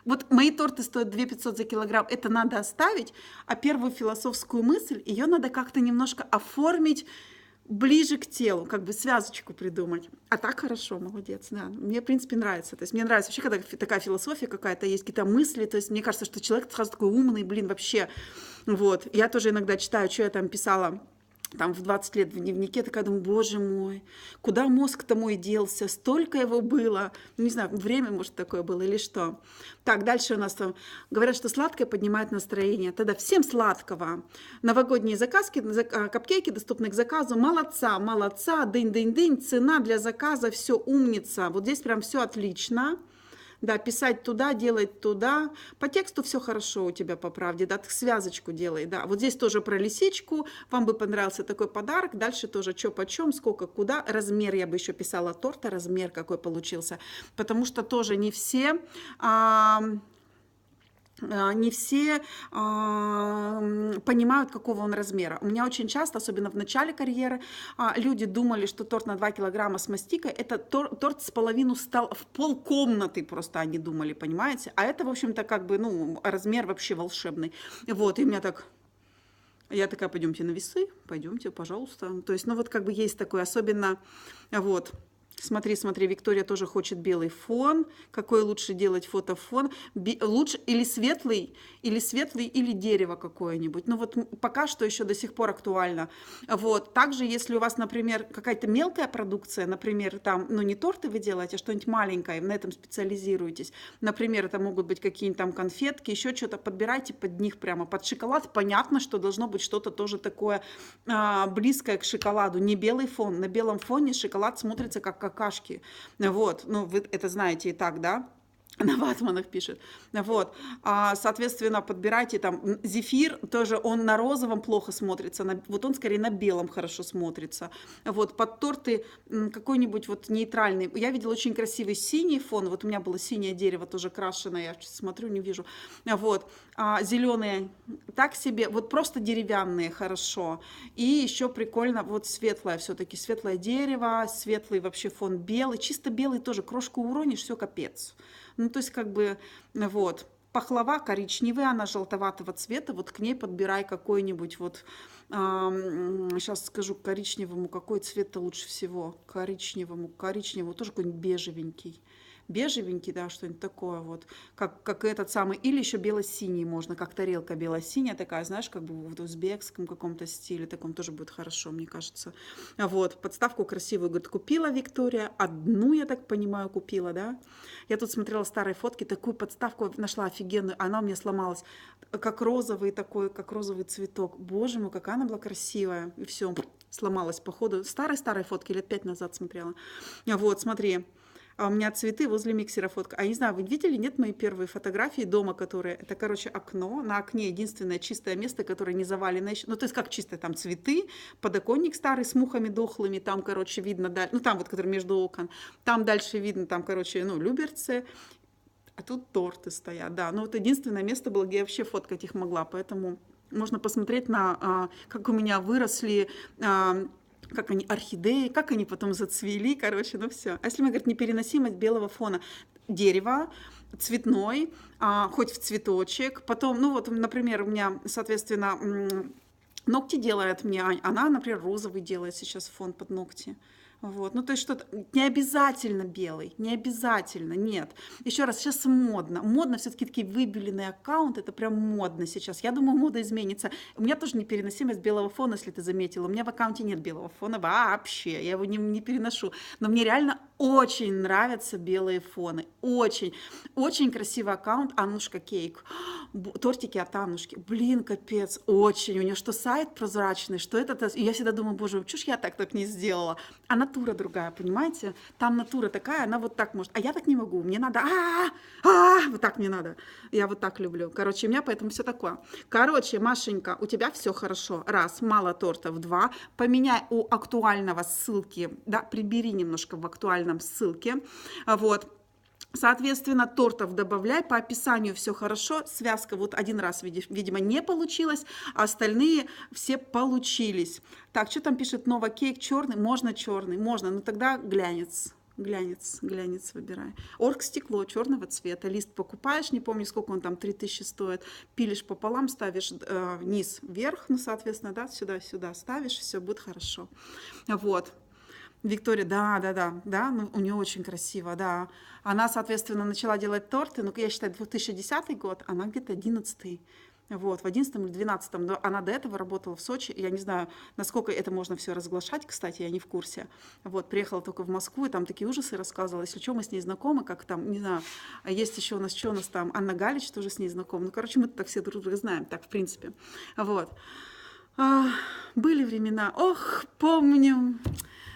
вот мои торты стоят 2500 за килограмм, это надо оставить, а первую философскую мысль, ее надо как-то немножко оформить ближе к телу, как бы связочку придумать. А так хорошо, молодец, да. Мне, в принципе, нравится. То есть мне нравится вообще, когда такая философия какая-то есть, какие-то мысли. То есть мне кажется, что человек сразу такой умный, вообще. Вот. Я тоже иногда читаю, что я там писала там в 20 лет в дневнике, такая думаю, боже мой, куда мозг-то мой делся, столько его было, ну, не знаю, время, может, такое было или что. Так, дальше у нас там говорят, что сладкое поднимает настроение, тогда всем сладкого. Новогодние заказки, капкейки доступны к заказу, молодца, дынь-дынь-дынь, цена для заказа, все умница, вот здесь прям все отлично. Да, писать туда, делать туда. По тексту все хорошо у тебя, по правде, да, ты связочку делай, да. Вот здесь тоже про лисичку, вам бы понравился такой подарок. Дальше тоже что почем, сколько, куда. Размер я бы еще писала торта, размер какой получился. Потому что тоже не все... понимают, какого он размера. У меня очень часто, особенно в начале карьеры, люди думали, что торт на 2 килограмма с мастикой, это торт с половину стал в полкомнаты, просто они думали, понимаете? А это, в общем-то, как бы, ну, размер вообще волшебный. Вот, и у меня так... Я такая, пойдемте на весы, пойдемте, пожалуйста. То есть, ну, вот как бы есть такое, особенно, вот... Смотри, смотри, Виктория тоже хочет белый фон. Какой лучше делать фотофон? Лучше или светлый, или дерево какое-нибудь. Ну вот пока что еще до сих пор актуально. Вот. Также, если у вас, например, какая-то мелкая продукция, например, там, ну не торты вы делаете, а что-нибудь маленькое, на этом специализируетесь. Например, это могут быть какие-нибудь там конфетки, еще что-то, подбирайте под них прямо, под шоколад. Понятно, что должно быть что-то тоже такое близкое к шоколаду. Не белый фон. На белом фоне шоколад смотрится как какашки. Вот, ну вы это знаете и так, да? На ватманах пишет. Вот. Соответственно, подбирайте там зефир, тоже он на розовом плохо смотрится, вот он скорее на белом хорошо смотрится. Вот. Под торты какой-нибудь вот нейтральный. Я видела очень красивый синий фон, вот у меня было синее дерево тоже крашеное, я смотрю, не вижу. Вот. Зеленые так себе, вот просто деревянные хорошо. И еще прикольно, вот светлое все-таки, светлое дерево, светлый вообще фон белый, чисто белый тоже, крошку уронишь, все капец. Ну, то есть, как бы, вот, пахлава коричневая, она желтоватого цвета, вот к ней подбирай какой-нибудь, вот, сейчас скажу, коричневому, какой цвет-то лучше всего, коричневому, тоже какой-нибудь бежевенький. Бежевенький, да, что-нибудь такое вот, как этот самый, или еще бело-синий можно, как тарелка бело-синяя такая, знаешь, как бы в узбекском каком-то стиле, таком тоже будет хорошо, мне кажется. Вот, подставку красивую, говорит, купила Виктория, одну, я так понимаю, купила, да. Я тут смотрела старые фотки, такую подставку нашла офигенную, она у меня сломалась, как розовый такой, как розовый цветок. Боже мой, какая она была красивая, и все, сломалась, походу. Старые-старые фотки, лет 5 назад смотрела. Вот, смотри. А у меня цветы возле миксера фотка. А я не знаю, вы видели, нет, мои первые фотографии дома, которые... Это, короче, окно. На окне единственное чистое место, которое не завалено еще. Ну, то есть как чистое, там цветы, подоконник старый с мухами дохлыми, там, короче, видно дальше. Ну, там вот, который между окон. Там дальше видно, там, короче, ну, люберцы. А тут торты стоят, да. Ну, вот единственное место было, где я вообще фоткать их могла. Поэтому можно посмотреть на, как у меня выросли... как они, орхидеи, как они потом зацвели, короче, ну все. А если мы, говорит, непереносимость белого фона, дерево, цветной, хоть в цветочек, потом, ну вот, например, у меня, соответственно, ногти делает мне, она, например, розовый делает сейчас фон под ногти. Вот. Ну, то есть что-то не обязательно белый, не обязательно, нет. Еще раз, сейчас модно. Модно все-таки такие выбеленные аккаунты, это прям модно сейчас. Я думаю, мода изменится. У меня тоже непереносимость белого фона, если ты заметила. У меня в аккаунте нет белого фона вообще, я его не переношу. Но мне реально очень нравятся белые фоны, очень. Очень красивый аккаунт Аннушка Кейк. Тортики от Аннушки. Блин, капец, очень. У нее что сайт прозрачный, что это. И я всегда думаю, боже, чё ж я так не сделала? А натура другая, понимаете? Там натура такая, она вот так может. А я так не могу. Мне надо, вот так мне надо. Я вот так люблю. Короче, у меня поэтому все такое. Короче, Машенька, у тебя все хорошо. Раз, мало тортов. Два, поменяй у актуального ссылки, да, прибери немножко в актуальном ссылке. Вот. Соответственно, тортов добавляй, по описанию все хорошо, связка вот один раз, видимо, не получилась, а остальные все получились. Так, что там пишет Нова Кейк, черный, можно, но тогда глянец выбирай. Оргстекло черного цвета, лист покупаешь, не помню, сколько он там, 3000 стоит, пилишь пополам, ставишь низ вверх, ну, соответственно, да, сюда ставишь, все будет хорошо. Вот. Виктория, да, ну, у нее очень красиво, да. Она, соответственно, начала делать торты, ну, я считаю, 2010 год, она где-то 11-й. Вот, в 11-м или 12-м, но она до этого работала в Сочи, я не знаю, насколько это можно все разглашать, кстати, я не в курсе. Вот, приехала только в Москву, и там такие ужасы рассказывала, если что, мы с ней знакомы, как там, не знаю, есть еще у нас, что у нас там, Анна Галич тоже с ней знакома, ну, короче, мы так все друг друга знаем, так, в принципе, вот. Были времена, ох, помню.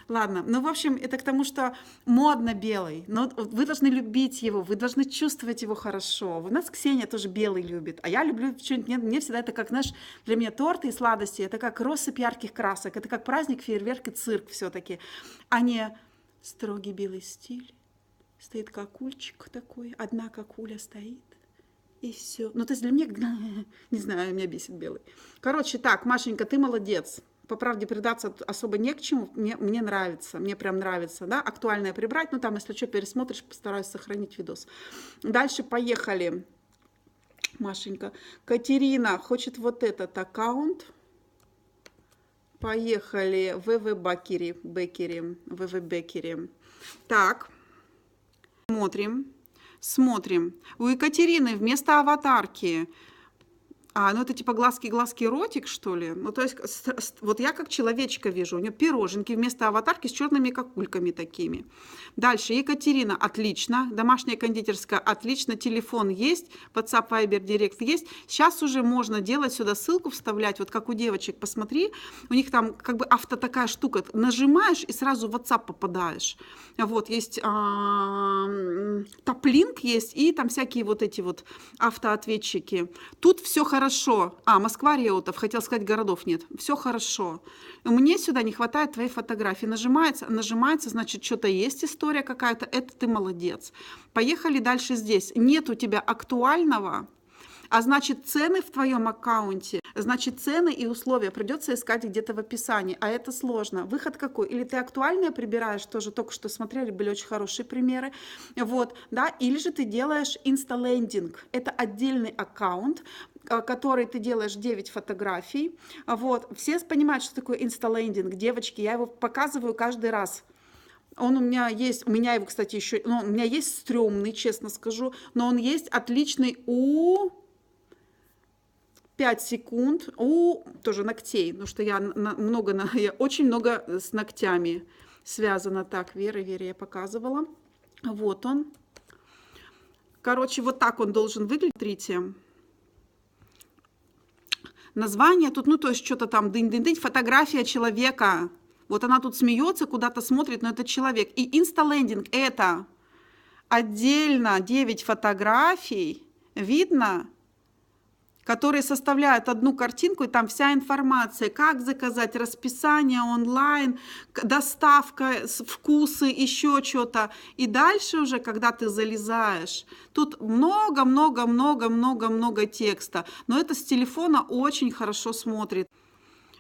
Ладно, ну, в общем, это к тому, что модно белый, но вы должны любить его, вы должны чувствовать его хорошо. У нас Ксения тоже белый любит, а я люблю что-нибудь, мне всегда это как, знаешь, для меня торты и сладости, это как россыпь ярких красок, это как праздник, фейерверк и цирк все-таки, а не строгий белый стиль. Стоит какульчик такой, одна какуля стоит. И все. Ну, то есть для меня, не знаю, меня бесит белый. Короче, так, Машенька, ты молодец. По правде придаться особо не к чему. Мне нравится, мне прям нравится, да, актуальное прибрать. Ну, там, если что, пересмотришь, постараюсь сохранить видос. Дальше поехали. Машенька. Катерина хочет вот этот аккаунт. Поехали. ВВ Беккери. Так, смотрим. У Екатерины вместо аватарки... ну это типа глазки, ротик, что ли? Ну, то есть, вот я как человечка вижу, у нее пироженки вместо аватарки с черными кокульками такими. Дальше, Екатерина, отлично. Домашняя кондитерская, отлично. Телефон есть, WhatsApp, Viber, Direct есть. Сейчас уже можно делать сюда ссылку, вставлять, вот как у девочек, посмотри. У них там как бы такая штука. Нажимаешь и сразу в WhatsApp попадаешь. Вот, есть топлинк есть, и там всякие вот эти вот автоответчики. Тут все хорошо. Москва, Реутов, хотел сказать, городов нет. Все хорошо. Мне сюда не хватает твоей фотографии. Нажимается, значит, что-то есть, история какая-то. Это ты молодец. Поехали дальше здесь. Нет у тебя актуального, а значит, цены в твоем аккаунте, значит, цены и условия придется искать где-то в описании, а это сложно. Выход какой? Или ты актуальные прибираешь, тоже только что смотрели, были очень хорошие примеры, вот, да, или же ты делаешь инсталендинг, это отдельный аккаунт, который ты делаешь 9 фотографий, вот, все понимают, что такое инсталендинг, девочки, я его показываю каждый раз. У меня его, кстати, еще, у меня есть стрёмный, честно скажу, но он есть отличный у 5 секунд, тоже ногтей, потому что я очень много с ногтями связано. Так, Вера, я показывала. Вот он. Короче, вот так он должен выглядеть. Смотрите. Название тут, то есть что-то там, дынь-дынь-дынь, фотография человека. Вот она тут смеется, куда-то смотрит, но это человек. И инсталендинг — это отдельно 9 фотографий, видно, которые составляют одну картинку, и там вся информация, как заказать, расписание онлайн, доставка, вкусы, еще что-то. И дальше уже, когда ты залезаешь, тут много текста, но это с телефона очень хорошо смотрит.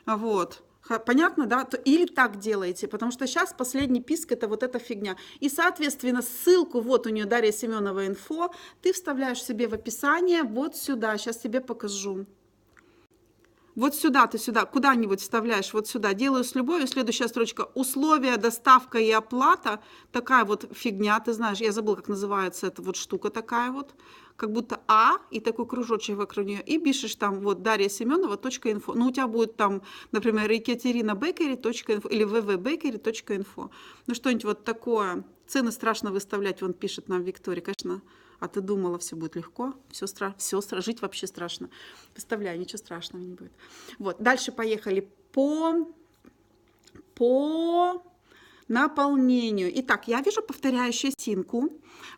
Вот. Понятно, да? Или так делаете, потому что сейчас последний писк — это вот эта фигня. И, соответственно, ссылку, вот у нее Дарья Семенова инфо, ты вставляешь себе в описание вот сюда. Сейчас тебе покажу. Вот сюда, ты сюда, куда-нибудь вставляешь, вот сюда. Делаю с любовью. Следующая строчка. Условия, доставка и оплата. Такая вот фигня, ты знаешь, я забыла, как называется эта вот штука такая вот. Как будто и такой кружочек вокруг нее. И пишешь там вот Дарья Семенова.инфо. Ну, у тебя будет там, например, Екатерина Беккери.инфо или ввбеккери.инфо. Ну, что-нибудь вот такое. Цены страшно выставлять, вон пишет нам Виктория, конечно. А ты думала, все будет легко? Жить вообще страшно. Выставляй, ничего страшного не будет. Вот, дальше поехали по наполнению. Итак, я вижу повторяющую синку.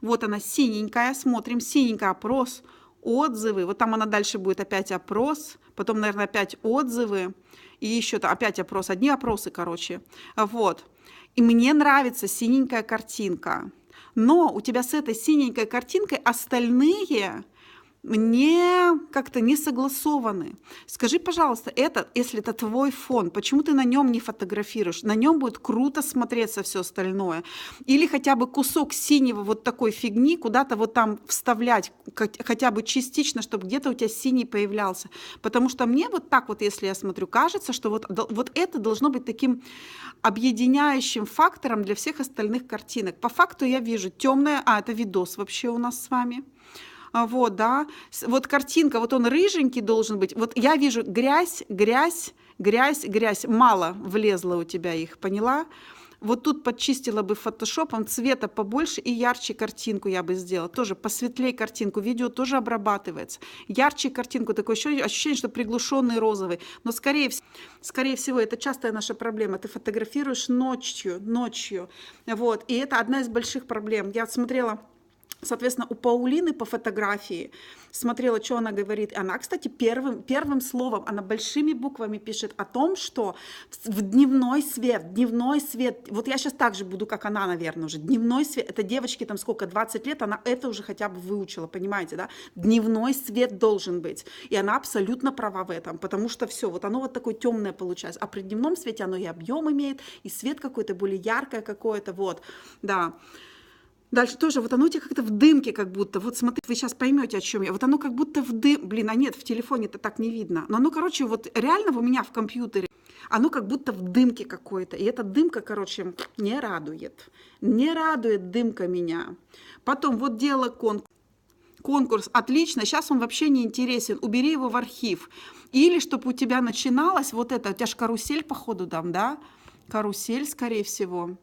Вот она синенькая. Смотрим, синенькая, опрос, отзывы. Вот там она дальше будет опять опрос. Потом, наверное, опять отзывы. И еще опять опрос. Одни опросы, короче. Вот. И мне нравится синенькая картинка. Но у тебя с этой синенькой картинкой остальные мне как-то не согласованы. Скажи, пожалуйста, если это твой фон, почему ты на нем не фотографируешь? На нем будет круто смотреться все остальное. Или хотя бы кусок синего вот такой фигни куда-то вот там вставлять, хотя бы частично, чтобы где-то у тебя синий появлялся. Потому что мне вот так вот, если я смотрю, кажется, что вот это должно быть таким объединяющим фактором для всех остальных картинок. По факту я вижу темное, это видос вообще у нас с вами. Вот, да, вот картинка, вот он рыженький должен быть. Вот я вижу грязь, мало влезло у тебя их, поняла? Вот тут подчистила бы фотошопом, цвета побольше и ярче картинку я бы сделала. Тоже посветлее картинку, видео тоже обрабатывается. Ярче картинку, такое ощущение, что приглушенный розовый. Но скорее всего, это частая наша проблема. Ты фотографируешь ночью. Вот, и это одна из больших проблем. Я смотрела... Соответственно, у Паулины по фотографии смотрела, что она говорит. Она, кстати, первым словом, она большими буквами пишет о том, что в дневной свет, вот я сейчас так же буду, как она, наверное, уже. Дневной свет, это девочке там сколько, 20 лет, она это уже хотя бы выучила, понимаете, да? Дневной свет должен быть. И она абсолютно права в этом, потому что все, вот оно вот такое темное получается. А при дневном свете оно и объем имеет, и свет какой-то более яркое какое-то, вот, да. Дальше тоже, вот оно у тебя как-то в дымке как будто. Вот смотрите, вы сейчас поймете, о чем я. Вот оно как будто в дым... Блин, нет, в телефоне это так не видно. Но оно, короче, вот реально у меня в компьютере. Оно как будто в дымке какой-то. И эта дымка, короче, не радует. Не радует дымка меня. Потом вот дело конкурс. Конкурс, отлично, сейчас он вообще не интересен, убери его в архив. Или чтобы у тебя начиналось вот это, у тебя же карусель, походу, там, да? Карусель, скорее всего.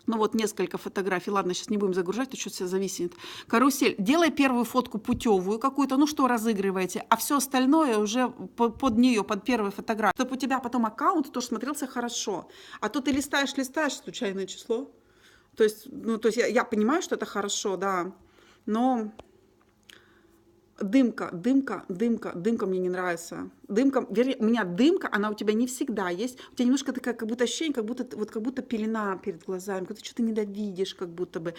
Ну вот несколько фотографий, ладно, сейчас не будем загружать, то что-то все зависит. Карусель, делай первую фотку путевую какую-то, ну что разыгрываете, а все остальное уже под нее, под первую фотографию. Чтобы у тебя потом аккаунт тоже смотрелся хорошо. А то ты листаешь, случайное число. То есть, ну, то есть я понимаю, что это хорошо, да, но... Дымка мне не нравится. Дымка, вернее, у меня дымка, она у тебя не всегда есть. У тебя немножко такая, как будто ощущение, как будто пелена перед глазами, как ты что-то недовидишь, как будто бы.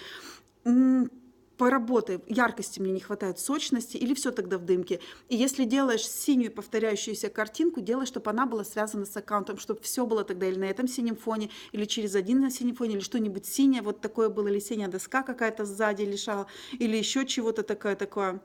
Поработай, яркости мне не хватает, сочности, или все тогда в дымке. И если делаешь синюю повторяющуюся картинку, делай, чтобы она была связана с аккаунтом, чтобы все было тогда или на этом синем фоне, или через один на синем фоне, или что-нибудь синее, вот такое было, или синяя доска какая-то сзади лежала, или еще чего-то такое.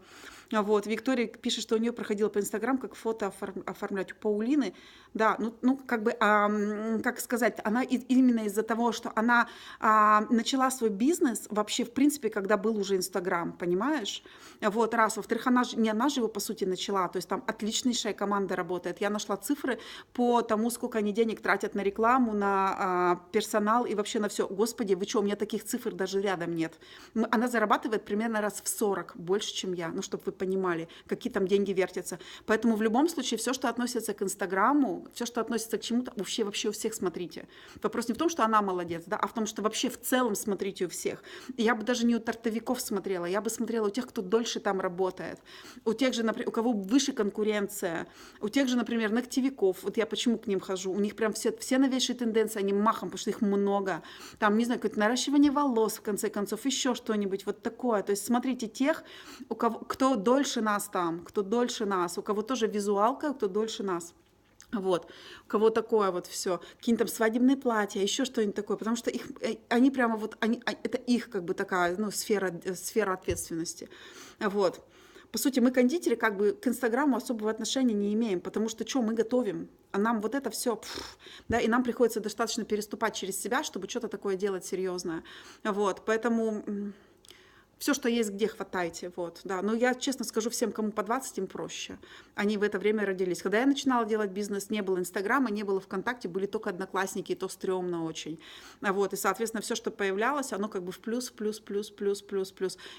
Вот, Виктория пишет, что у нее проходило по Инстаграм, как фото оформлять у Паулины. Да, ну как бы, как сказать, она именно из-за того, что она начала свой бизнес вообще, в принципе, когда был уже Инстаграм, понимаешь? Вот, раз. Во-вторых, не она же его, по сути, начала, то есть там отличнейшая команда работает. Я нашла цифры по тому, сколько они денег тратят на рекламу, на персонал и вообще на все. Господи, вы что, у меня таких цифр даже рядом нет. Она зарабатывает примерно раз в 40 больше, чем я, ну, чтобы вы понимали, какие там деньги вертятся. Поэтому в любом случае все, что относится к Инстаграму, все, что относится к чему-то, вообще у всех смотрите. Вопрос не в том, что она молодец, да, а в том, что вообще в целом смотрите у всех. И я бы даже не у тортовиков смотрела, я бы смотрела у тех, кто дольше там работает, у тех же, например, у кого выше конкуренция, у тех же, например, ногтевиков. Вот я почему к ним хожу, у них прям все новейшие тенденции, они махом, потому что их много. Там, не знаю, какое-то наращивание волос, в конце концов, еще что-нибудь вот такое. То есть смотрите тех, у кого, кто дольше нас там, кто дольше нас, у кого тоже визуалка, кто дольше нас. Вот, у кого такое вот все, какие-то там свадебные платья, еще что-нибудь такое, потому что они прямо вот, это их как бы такая, ну, сфера ответственности. Вот. По сути, мы, кондитеры, как бы к Инстаграму особого отношения не имеем, потому что что мы готовим, а нам вот это все, да, и нам приходится достаточно переступать через себя, чтобы что-то такое делать серьезное. Вот, поэтому... Все, что есть, где хватайте, вот, да. Но я честно скажу, всем, кому по 20, им проще. Они в это время родились. Когда я начинала делать бизнес, не было Инстаграма, не было ВКонтакте, были только Одноклассники, и то стрёмно очень. Вот, и, соответственно, все, что появлялось, оно как бы в плюс.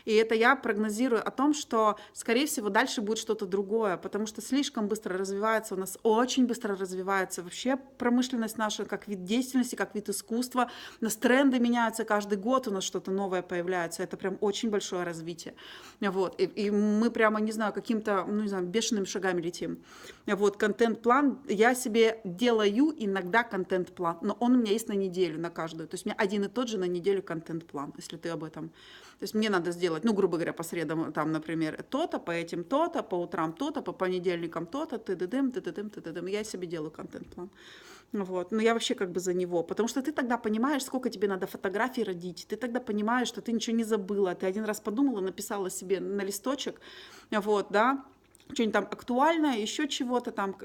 И это я прогнозирую о том, что, скорее всего, дальше будет что-то другое, потому что слишком быстро развивается, у нас очень быстро развивается вообще промышленность наша, как вид деятельности, как вид искусства. У нас тренды меняются каждый год, у нас что-то новое появляется. Это прям очень большое развитие. Вот. И мы прямо, не знаю, каким-то, ну, не знаю, бешеными шагами летим. Вот, контент-план. Я себе делаю иногда контент-план, но он у меня есть на неделю, на каждую. То есть у меня один и тот же на неделю контент-план, если ты об этом. То есть мне надо сделать, ну, грубо говоря, по средам, там, например, то-то, по этим то-то, по утрам то-то, по понедельникам то-то, ты-ды-дым. Я себе делаю контент-план. Вот. Но я вообще как бы за него, потому что ты тогда понимаешь, сколько тебе надо фотографий родить, ты тогда понимаешь, что ты ничего не забыла, ты один раз подумала, написала себе на листочек, вот, да, что-нибудь там актуальное, еще чего-то там,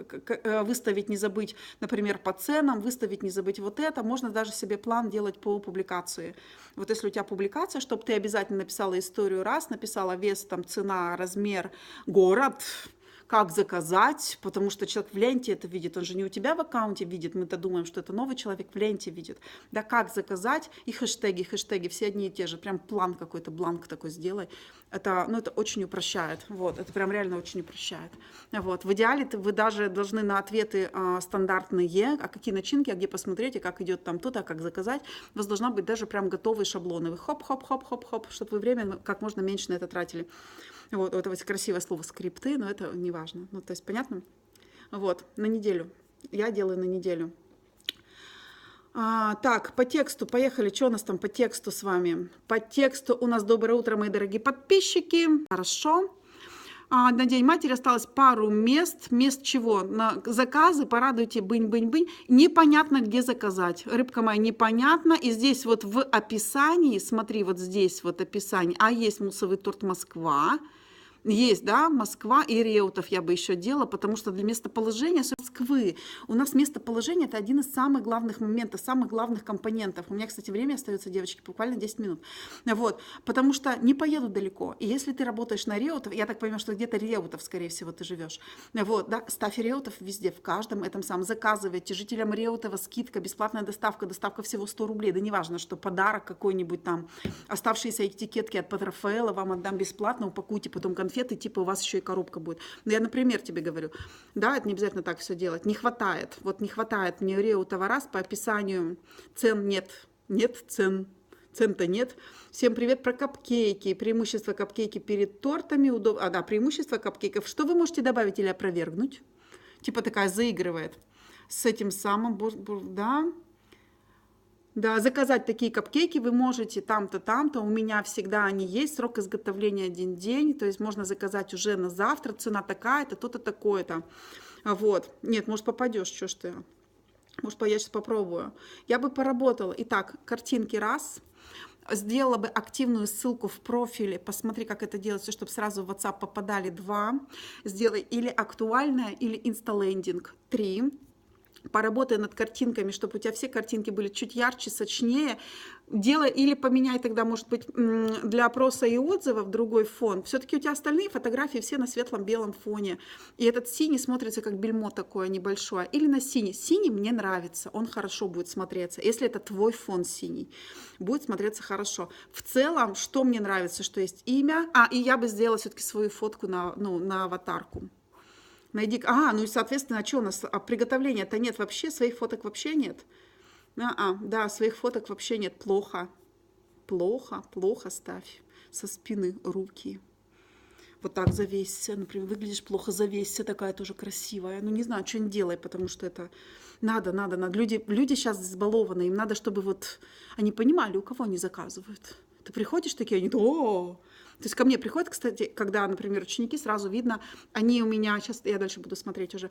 выставить, не забыть, например, по ценам, выставить, не забыть вот это, можно даже себе план делать по публикации. Вот если у тебя публикация, чтобы ты обязательно написала историю раз, написала вес, там, цена, размер, город, как заказать, потому что человек в ленте это видит, он же не у тебя в аккаунте видит, мы-то думаем, что это новый человек в ленте видит. Да, как заказать, и хэштеги, все одни и те же, прям план какой-то, бланк такой сделай. Это, ну, это очень упрощает, вот, это прям реально очень упрощает. Вот, в идеале вы даже должны на ответы стандартные, а какие начинки, а где посмотреть, и как идет там то-то, а как заказать, у вас должна быть даже прям готовые шаблоны, вы хоп-хоп-хоп-хоп-хоп, чтобы вы время как можно меньше на это тратили. Вот это вот красивое слово скрипты, но это не важно. Ну, то есть, понятно? Вот, на неделю. Я делаю на неделю. Так, по тексту, поехали. Что у нас там по тексту с вами? По тексту у нас доброе утро, мои дорогие подписчики. Хорошо. На День матери осталось пару мест. Мест чего? На заказы, порадуйте, бынь-бынь-бынь. Непонятно, где заказать. Рыбка моя, непонятно. И здесь вот в описании, смотри, вот здесь вот описание. Есть муссовый торт Москва. Есть, да, Москва и Реутов я бы еще делала, потому что для местоположения Москвы у нас местоположение — это один из самых главных моментов, самых главных компонентов. У меня, кстати, время остается, девочки, буквально 10 минут. Вот, потому что не поеду далеко. И если ты работаешь на Реутов, я так понимаю, что где-то Реутов, скорее всего, ты живешь. Вот, да, ставь Реутов везде, в каждом этом самом. Заказывайте. Жителям Реутова скидка, бесплатная доставка всего 100 рублей. Да неважно, что подарок какой-нибудь там, оставшиеся этикетки от Патрафаэла вам отдам бесплатно, упакуйте потом конфеты, типа у вас еще и коробка будет. Но я, например, тебе говорю, да, это не обязательно так все делать. Не хватает, вот не хватает мне Реутова раз, по описанию цен нет, нет цен. Цен-то нет. Всем привет про капкейки. Преимущества капкейки перед тортами. Да, преимущества капкейков. Что вы можете добавить или опровергнуть? Типа такая заигрывает с этим самым, да. Да, заказать такие капкейки вы можете там-то, там-то. У меня всегда они есть. Срок изготовления 1 день. То есть можно заказать уже на завтра. Цена такая-то, то-то, такое-то. Вот. Нет, может, попадешь, что ж ты. Может, я сейчас попробую. Я бы поработала. Итак, картинки раз. Сделала бы активную ссылку в профиле. Посмотри, как это делается, чтобы сразу в WhatsApp попадали 2. Сделай или актуальное, или инсталендинг 3. Поработай над картинками, чтобы у тебя все картинки были чуть ярче, сочнее. Делай или поменяй тогда, может быть, для опроса и отзывов другой фон. Все-таки у тебя остальные фотографии все на светлом белом фоне. И этот синий смотрится как бельмо такое небольшое. Или на синий. Синий мне нравится, он хорошо будет смотреться. Если это твой фон синий, будет смотреться хорошо. В целом, что мне нравится, что есть имя. И я бы сделала все-таки свою фотку на аватарку. Найди. Ну и, соответственно, что у нас? Приготовления-то нет вообще, своих фоток вообще нет. Да, своих фоток вообще нет. Плохо. Плохо ставь. Со спины руки. Вот так завесься. Например, выглядишь плохо, завесься. Такая тоже красивая. Ну, не знаю, что не делай, потому что это надо. Люди сейчас избалованы. Им надо, чтобы вот они понимали, у кого они заказывают. Ты приходишь такие, они, то есть ко мне приходят, кстати, когда, например, ученики, сразу видно, они у меня, сейчас я дальше буду смотреть уже,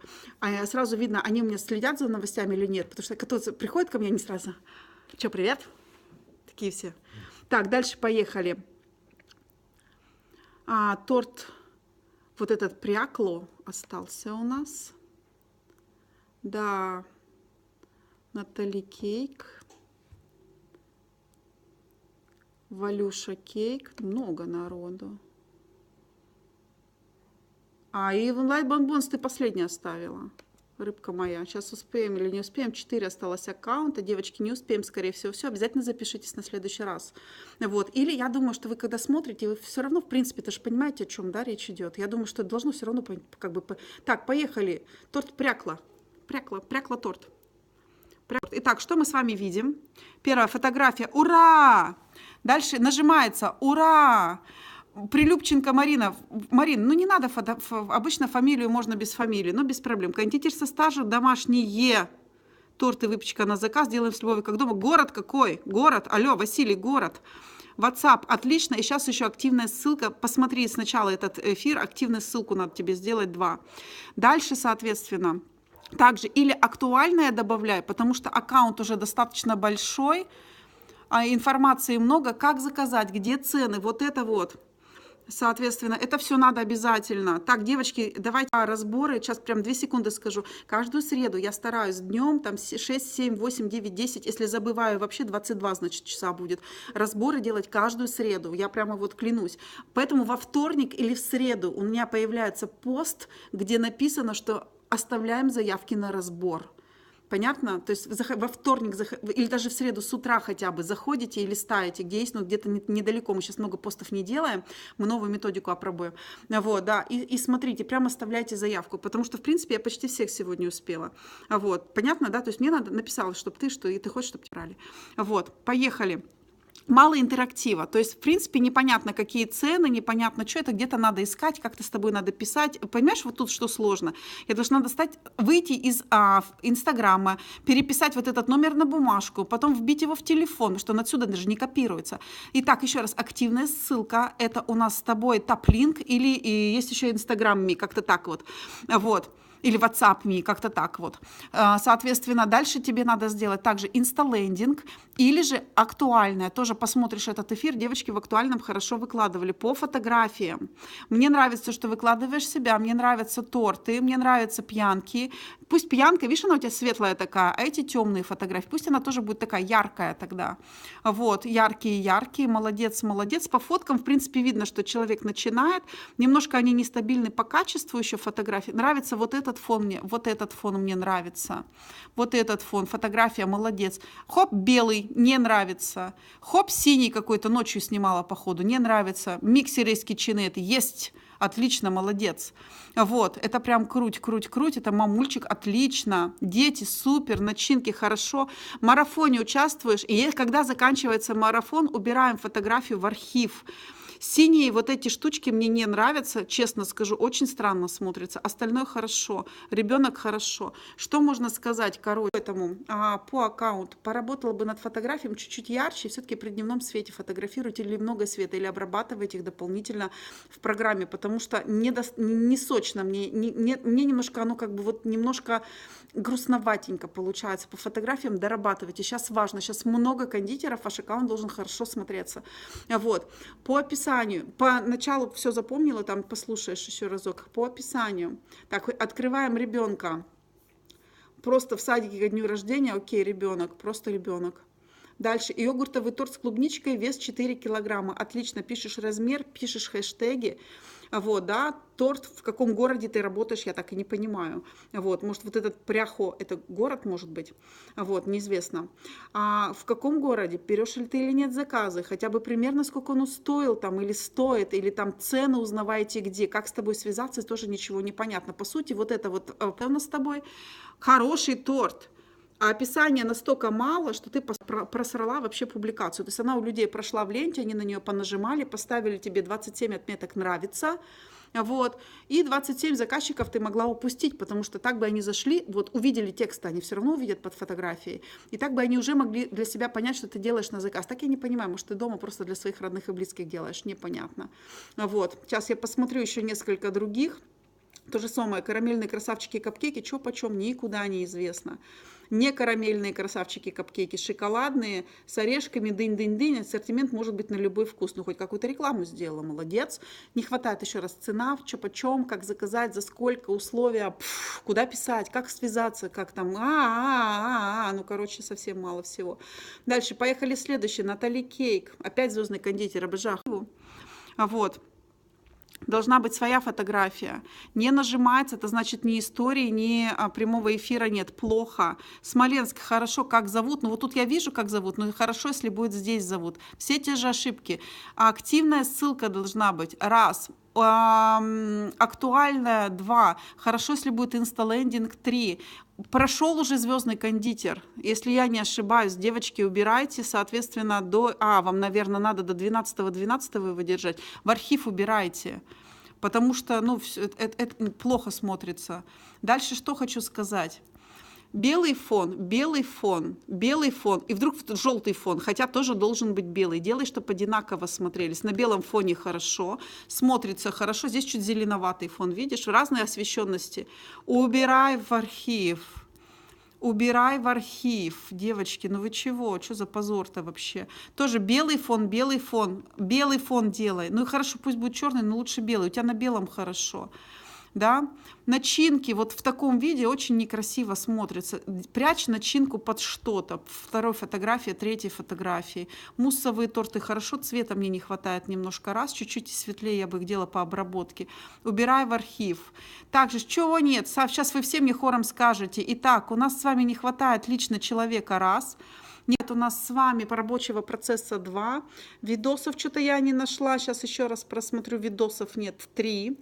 сразу видно, они у меня следят за новостями или нет, потому что кто-то приходит ко мне, они сразу, что, привет? Такие все. Так, дальше поехали. Торт, вот этот прякло остался у нас. Да, Натали Кейк. Валюша Кейк, много народу. И Light Bonbons ты последний оставила, рыбка моя. Сейчас успеем или не успеем, 4 осталось аккаунта. Девочки, не успеем, скорее всего, все. Обязательно запишитесь на следующий раз. Вот. Или я думаю, что вы когда смотрите, вы все равно, в принципе, тоже понимаете, о чем, да, речь идет. Я думаю, что это должно все равно как бы... Так, поехали. Торт прякло. Прякло торт. Итак, что мы с вами видим? Первая фотография. Ура! Дальше нажимается. Ура! Прилюбченко Марина. Марин, ну не надо, обычно фамилию можно без фамилии, но без проблем. Кондитер со стажем, домашние торты, выпечка на заказ, делаем с любовью как дома. Город какой? Город. Алло, Василий, город. WhatsApp, отлично. И сейчас еще активная ссылка. Посмотри сначала этот эфир, активную ссылку надо тебе сделать 2. Дальше, соответственно, также или актуальное добавляй, потому что аккаунт уже достаточно большой, информации много, как заказать, где цены, вот это вот. Соответственно, это все надо обязательно. Так, девочки, давайте разборы. Сейчас прям 2 секунды скажу. Каждую среду я стараюсь днем, там 6, 7, 8, 9, 10. Если забываю, вообще 22, значит, часа будет. Разборы делать каждую среду. Я прямо вот клянусь. Поэтому во вторник или в среду у меня появляется пост, где написано, что оставляем заявки на разбор. Понятно? То есть во вторник или даже в среду с утра хотя бы заходите и листаете, где есть, где-то недалеко. Мы сейчас много постов не делаем, мы новую методику опробуем. Вот, да, и смотрите, прямо оставляйте заявку, потому что, в принципе, я почти всех сегодня успела. Вот, понятно, да? То есть мне надо, написала, чтобы ты, что и ты хочешь, чтобы тебя брали. Вот, поехали. Мало интерактива, то есть, в принципе, непонятно, какие цены, непонятно, что это, где-то надо искать, как-то с тобой надо писать. Понимаешь, вот тут что сложно? Я должна выйти из Инстаграма, переписать вот этот номер на бумажку, потом вбить его в телефон, потому что он отсюда даже не копируется. Итак, еще раз, активная ссылка, это у нас с тобой топ-линк, или есть еще Инстаграм, как-то так вот. Вот. или WhatsApp Me, как-то так вот. Соответственно, дальше тебе надо сделать также инсталендинг или же актуальное. Тоже посмотришь этот эфир, девочки в актуальном хорошо выкладывали по фотографиям. Мне нравится, что выкладываешь себя, мне нравятся торты, мне нравятся пьянки. Пусть пьянка, видишь, она у тебя светлая такая, а эти темные фотографии, пусть она тоже будет такая яркая тогда. Вот, яркие, молодец, молодец. По фоткам, в принципе, видно, что человек начинает. Немножко они нестабильны по качеству еще фотографий. Нравится вот этот фон мне, вот этот фон мне нравится. Вот этот фон, фотография, молодец. Хоп, белый, не нравится. Хоп, синий какой-то, ночью снимала, походу, не нравится. Миксер из KitchenAid есть. Отлично, молодец. Вот, это прям круть, это мамульчик, отлично. Дети, супер, начинки, хорошо. В марафоне участвуешь, и когда заканчивается марафон, убираем фотографию в архив. Синие вот эти штучки мне не нравятся, честно скажу, очень странно смотрится. Остальное хорошо, ребенок хорошо. Что можно сказать, короче, этому по аккаунту? Поработала бы над фотографией чуть-чуть ярче, все-таки при дневном свете фотографируйте или много света, или обрабатывайте их дополнительно в программе, потому что не сочно, мне немножко, оно как бы вот немножко грустноватенько получается. По фотографиям дорабатывайте. Сейчас важно, сейчас много кондитеров, ваш аккаунт должен хорошо смотреться. Вот. По описанию. По началу все запомнила, там послушаешь еще разок. По описанию. Так, открываем ребенка. Просто в садике ко дню рождения. Окей, ребенок, просто ребенок. Дальше. Йогуртовый торт с клубничкой, вес 4 килограмма. Отлично. Пишешь размер, пишешь хэштеги. Вот, да, торт, в каком городе ты работаешь, я так и не понимаю. Вот, может, вот этот Пряхо, это город, может быть, вот, неизвестно. А в каком городе, берешь ли ты или нет заказы, хотя бы примерно сколько он стоил там, или стоит, или там цены узнаваете где, как с тобой связаться, тоже ничего не понятно. По сути, вот это вот у нас с тобой хороший торт. А описания настолько мало, что ты просрала вообще публикацию. То есть она у людей прошла в ленте, они на нее понажимали, поставили тебе 27 отметок «нравится», вот, и 27 заказчиков ты могла упустить, потому что так бы они зашли, вот, увидели текст, они все равно увидят под фотографией, и так бы они уже могли для себя понять, что ты делаешь на заказ. Так я не понимаю, может, ты дома просто для своих родных и близких делаешь, непонятно. Вот, сейчас я посмотрю еще несколько других. То же самое, карамельные красавчики и капкейки, чё почем, никуда не известно. Не карамельные красавчики, капкейки, шоколадные, с орешками, дынь-дынь-дынь, ассортимент может быть на любой вкус. Ну, хоть какую-то рекламу сделала, молодец. Не хватает еще раз цена, чё почем, как заказать, за сколько, условия, куда писать, как связаться, как там, ну, короче, совсем мало всего. Дальше, поехали следующий, Натали Кейк, опять звездный кондитер, обожаю его. Вот. Должна быть своя фотография. Не нажимается, это значит ни истории, ни прямого эфира нет. Плохо. Смоленск, хорошо, как зовут. Ну вот тут я вижу, как зовут, но хорошо, если будет здесь зовут. Все те же ошибки. Активная ссылка должна быть. Раз. Актуальная 2. Хорошо, если будет инсталендинг 3. Прошел уже звездный кондитер. Если я не ошибаюсь, девочки, убирайте, соответственно, вам, наверное, надо до 12-12 вы выдержать. В архив убирайте. Потому что, ну, это плохо смотрится. Дальше что хочу сказать. Белый фон, белый фон, белый фон, и вдруг желтый фон, хотя тоже должен быть белый. Делай, чтобы одинаково смотрелись. На белом фоне хорошо, смотрится хорошо. Здесь чуть зеленоватый фон, видишь, разные освещенности. Убирай в архив. Убирай в архив. Девочки, ну вы чего? Что за позор-то вообще? Тоже белый фон, белый фон. Белый фон делай. Ну и хорошо, пусть будет черный, но лучше белый. У тебя на белом хорошо. Да? Начинки вот в таком виде очень некрасиво смотрятся. Прячь начинку под что-то. Второй фотографии, третьей фотографии. Муссовые торты хорошо, цвета мне не хватает немножко раз, чуть-чуть светлее я бы их делала по обработке. Убирай в архив. Также, чего нет? Сейчас вы все мне хором скажете. Итак, у нас с вами не хватает лично человека раз. Нет, у нас с вами по рабочего процесса 2. Видосов что-то я не нашла. Сейчас еще раз просмотрю. Видосов нет 3.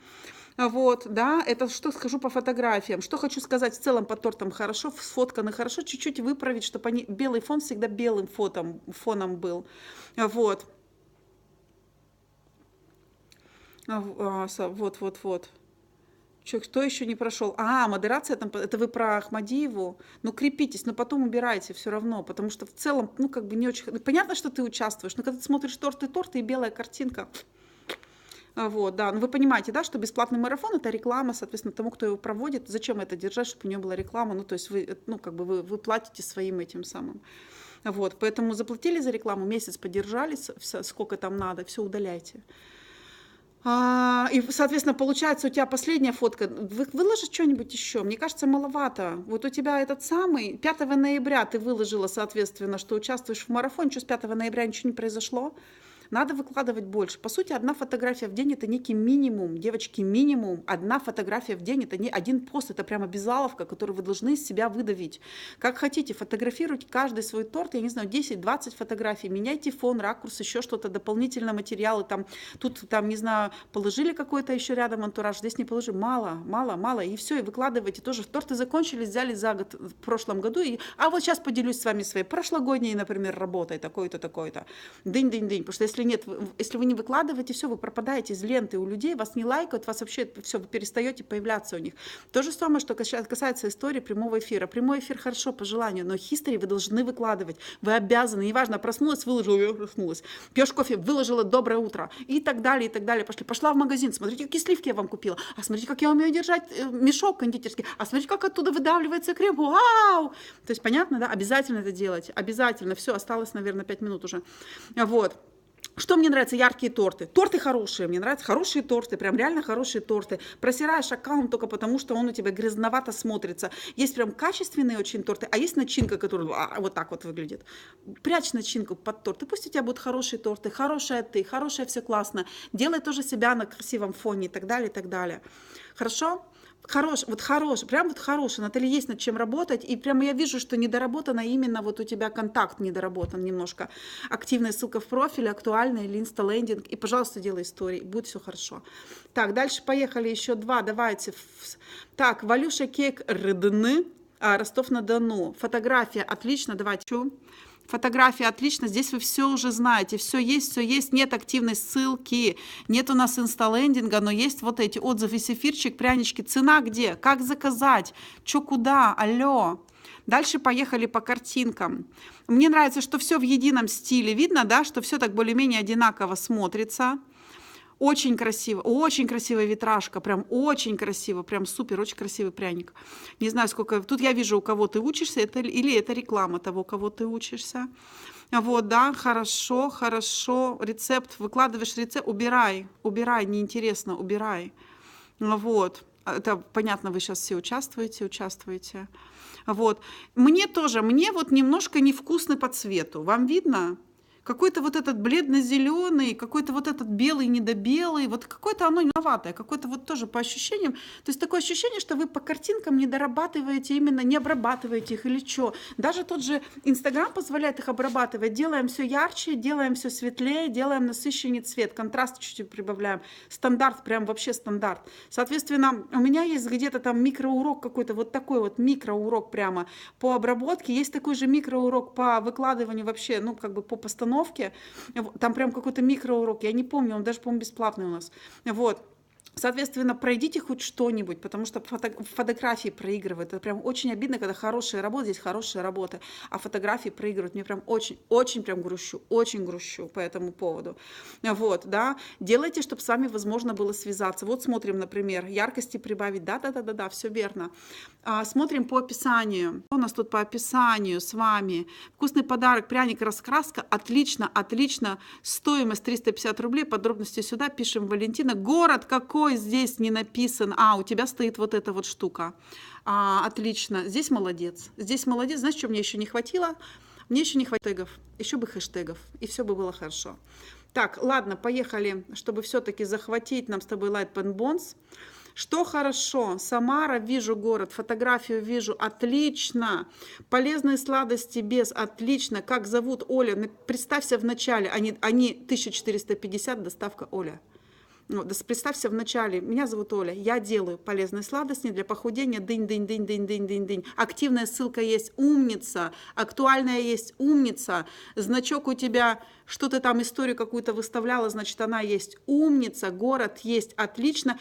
Вот, да, это что скажу по фотографиям. Что хочу сказать в целом по тортам хорошо, сфотканы хорошо, чуть-чуть выправить, чтобы они, белый фон всегда белым фоном был. Вот. Вот. Кто еще не прошел? Модерация, там, это вы про Ахмадиеву. Ну, крепитесь, но потом убирайте все равно, потому что в целом, ну, как бы не очень... Понятно, что ты участвуешь, но когда ты смотришь торты и белая картинка... Вот, да, ну вы понимаете, да, что бесплатный марафон — это реклама, соответственно, тому, кто его проводит. Зачем это держать, чтобы у него была реклама? Ну, то есть вы, ну, как бы вы платите своим этим самым. Вот, поэтому заплатили за рекламу, месяц подержали, сколько там надо, все удаляйте. И, соответственно, получается, у тебя последняя фотка. Выложишь что-нибудь еще? Мне кажется, маловато. Вот у тебя этот самый 5 ноября ты выложила, соответственно, что участвуешь в марафоне. Что с 5 ноября ничего не произошло? Надо выкладывать больше. По сути, одна фотография в день — это некий минимум. Девочки, минимум. Одна фотография в день — это не один пост, это прямо обязаловка, которую вы должны из себя выдавить. Как хотите, фотографируйте каждый свой торт, я не знаю, 10-20 фотографий, меняйте фон, ракурс, еще что-то, дополнительные материалы. Там, тут, там, не знаю, положили какой-то еще рядом антураж, здесь не положили. Мало, мало, мало. И все, и выкладывайте тоже. Торты закончились, взяли за год в прошлом году. А вот сейчас поделюсь с вами своей прошлогодней, например, работой, такой-то, такой-то. Дынь-дынь-дынь. Потому что если нет, если вы не выкладываете, все, вы пропадаете из ленты у людей, вас не лайкают, вас вообще все, вы перестаете появляться у них. То же самое, что касается истории прямого эфира. Прямой эфир хорошо, по желанию, но history вы должны выкладывать. Вы обязаны, неважно, проснулась, выложила, я проснулась. Пьешь кофе, выложила доброе утро. И так далее, и так далее. Пошла в магазин, смотрите, какие сливки я вам купила. А смотрите, как я умею держать мешок кондитерский. А смотрите, как оттуда выдавливается крем. Вау! То есть, понятно, да? Обязательно это делать. Обязательно. Все, осталось, наверное, 5 минут уже. Вот. Что мне нравится? Яркие торты. Торты хорошие. Мне нравятся хорошие торты. Прям реально хорошие торты. Просираешь аккаунт только потому, что он у тебя грязновато смотрится. Есть прям качественные очень торты, а есть начинка, которая вот так вот выглядит. Прячь начинку под торт. И пусть у тебя будут хорошие торты. Хорошая ты, хорошая все классно. Делай тоже себя на красивом фоне и так далее, и так далее. Хорошо? Хороший, прям вот хороший. Наталья, есть над чем работать. И прямо я вижу, что недоработано именно вот у тебя контакт недоработан немножко. Активная ссылка в профиле, актуальная или инста-лендинг. И, пожалуйста, делай истории, будет все хорошо. Так, дальше поехали еще 2. Давайте. Так, Валюша Кейк Рыдны, Ростов-на-Дону. Фотография отлично, давайте. Фотография отлично, здесь вы все уже знаете, все есть, нет активной ссылки, нет у нас инсталендинга, но есть вот эти отзывы, эфирчик, прянички, цена где, как заказать, что куда, алло. Дальше поехали по картинкам. Мне нравится, что все в едином стиле, видно, да, что все так более-менее одинаково смотрится. Очень красивая витражка, прям очень красиво, прям супер, очень красивый пряник. Не знаю, сколько, тут я вижу, у кого ты учишься, или это реклама того, кого ты учишься. Вот, да, хорошо, рецепт, выкладываешь рецепт, убирай, неинтересно, убирай. Вот, это понятно, вы сейчас все участвуете. Вот, мне вот немножко невкусный по цвету, вам видно? Какой-то вот этот бледно-зеленый, какой-то вот этот белый, недобелый, вот какое-то оно виноватое, какое-то вот тоже по ощущениям. То есть такое ощущение, что вы по картинкам не дорабатываете, именно не обрабатываете их или что. Даже тот же Инстаграм позволяет их обрабатывать. Делаем все ярче, делаем все светлее, делаем насыщеннее цвет, контраст чуть-чуть прибавляем. Стандарт, прям вообще стандарт. Соответственно, у меня есть где-то там микроурок какой-то, вот такой вот микроурок прямо по обработке. Есть такой же микроурок по выкладыванию вообще, ну как бы по постановке. Там прям какой-то микроурок, я не помню, он даже, по-моему, бесплатный у нас. Вот. Соответственно, пройдите хоть что-нибудь, потому что фотографии проигрывают. Это прям очень обидно, когда хорошая работа, здесь хорошая работа, а фотографии проигрывают. Мне прям очень прям очень грущу по этому поводу. Вот, да. Делайте, чтобы с вами возможно было связаться. Вот смотрим, например, яркости прибавить. Да, все верно. Смотрим по описанию. Что у нас тут по описанию с вами? Вкусный подарок, пряник, раскраска. Отлично. Стоимость 350 рублей. Подробности сюда. Пишем Валентина. Город какой? Здесь не написан. У тебя стоит вот эта вот штука. Отлично. Здесь молодец. Знаешь, что мне еще не хватило? Мне еще не хватило тегов. Еще бы хэштегов. И все бы было хорошо. Так, ладно, поехали. Чтобы все-таки захватить нам с тобой Light Pen Bonds. Что хорошо? Самара, вижу город, фотографию вижу, отлично. Полезные сладости без, отлично. Как зовут? Оля. Представься в начале, они 1450, доставка Оля. Ну, представься в начале, меня зовут Оля, я делаю полезные сладости для похудения, дынь. Активная ссылка есть, умница, актуальная есть, умница, значок у тебя что ты там историю какую-то выставляла, значит, она есть умница, город есть отлично,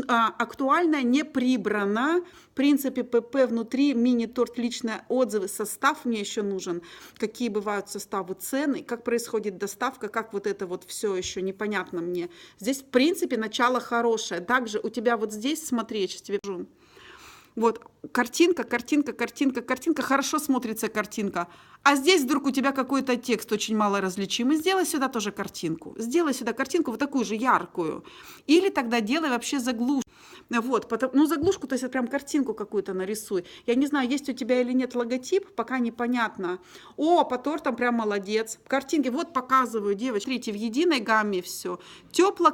актуальная, не прибрана. В принципе, ПП внутри, мини-торт, личные отзывы, состав мне еще нужен, какие бывают составы, цены, как происходит доставка, как вот это вот все еще непонятно мне. Здесь, в принципе, начало хорошее. Также у тебя вот здесь, смотри, я сейчас тебе покажу. Вот картинка, картинка, картинка, картинка, хорошо смотрится картинка. А здесь вдруг у тебя какой-то текст очень мало различимый. Сделай сюда тоже картинку. Сделай сюда картинку вот такую же яркую. Или тогда делай вообще заглушку. Вот, ну заглушку, то есть прям картинку какую-то нарисуй. Я не знаю, есть у тебя или нет логотип, пока непонятно. О, по тортам прям молодец. Картинки, вот показываю, девочки, смотрите, в единой гамме все. Тепло,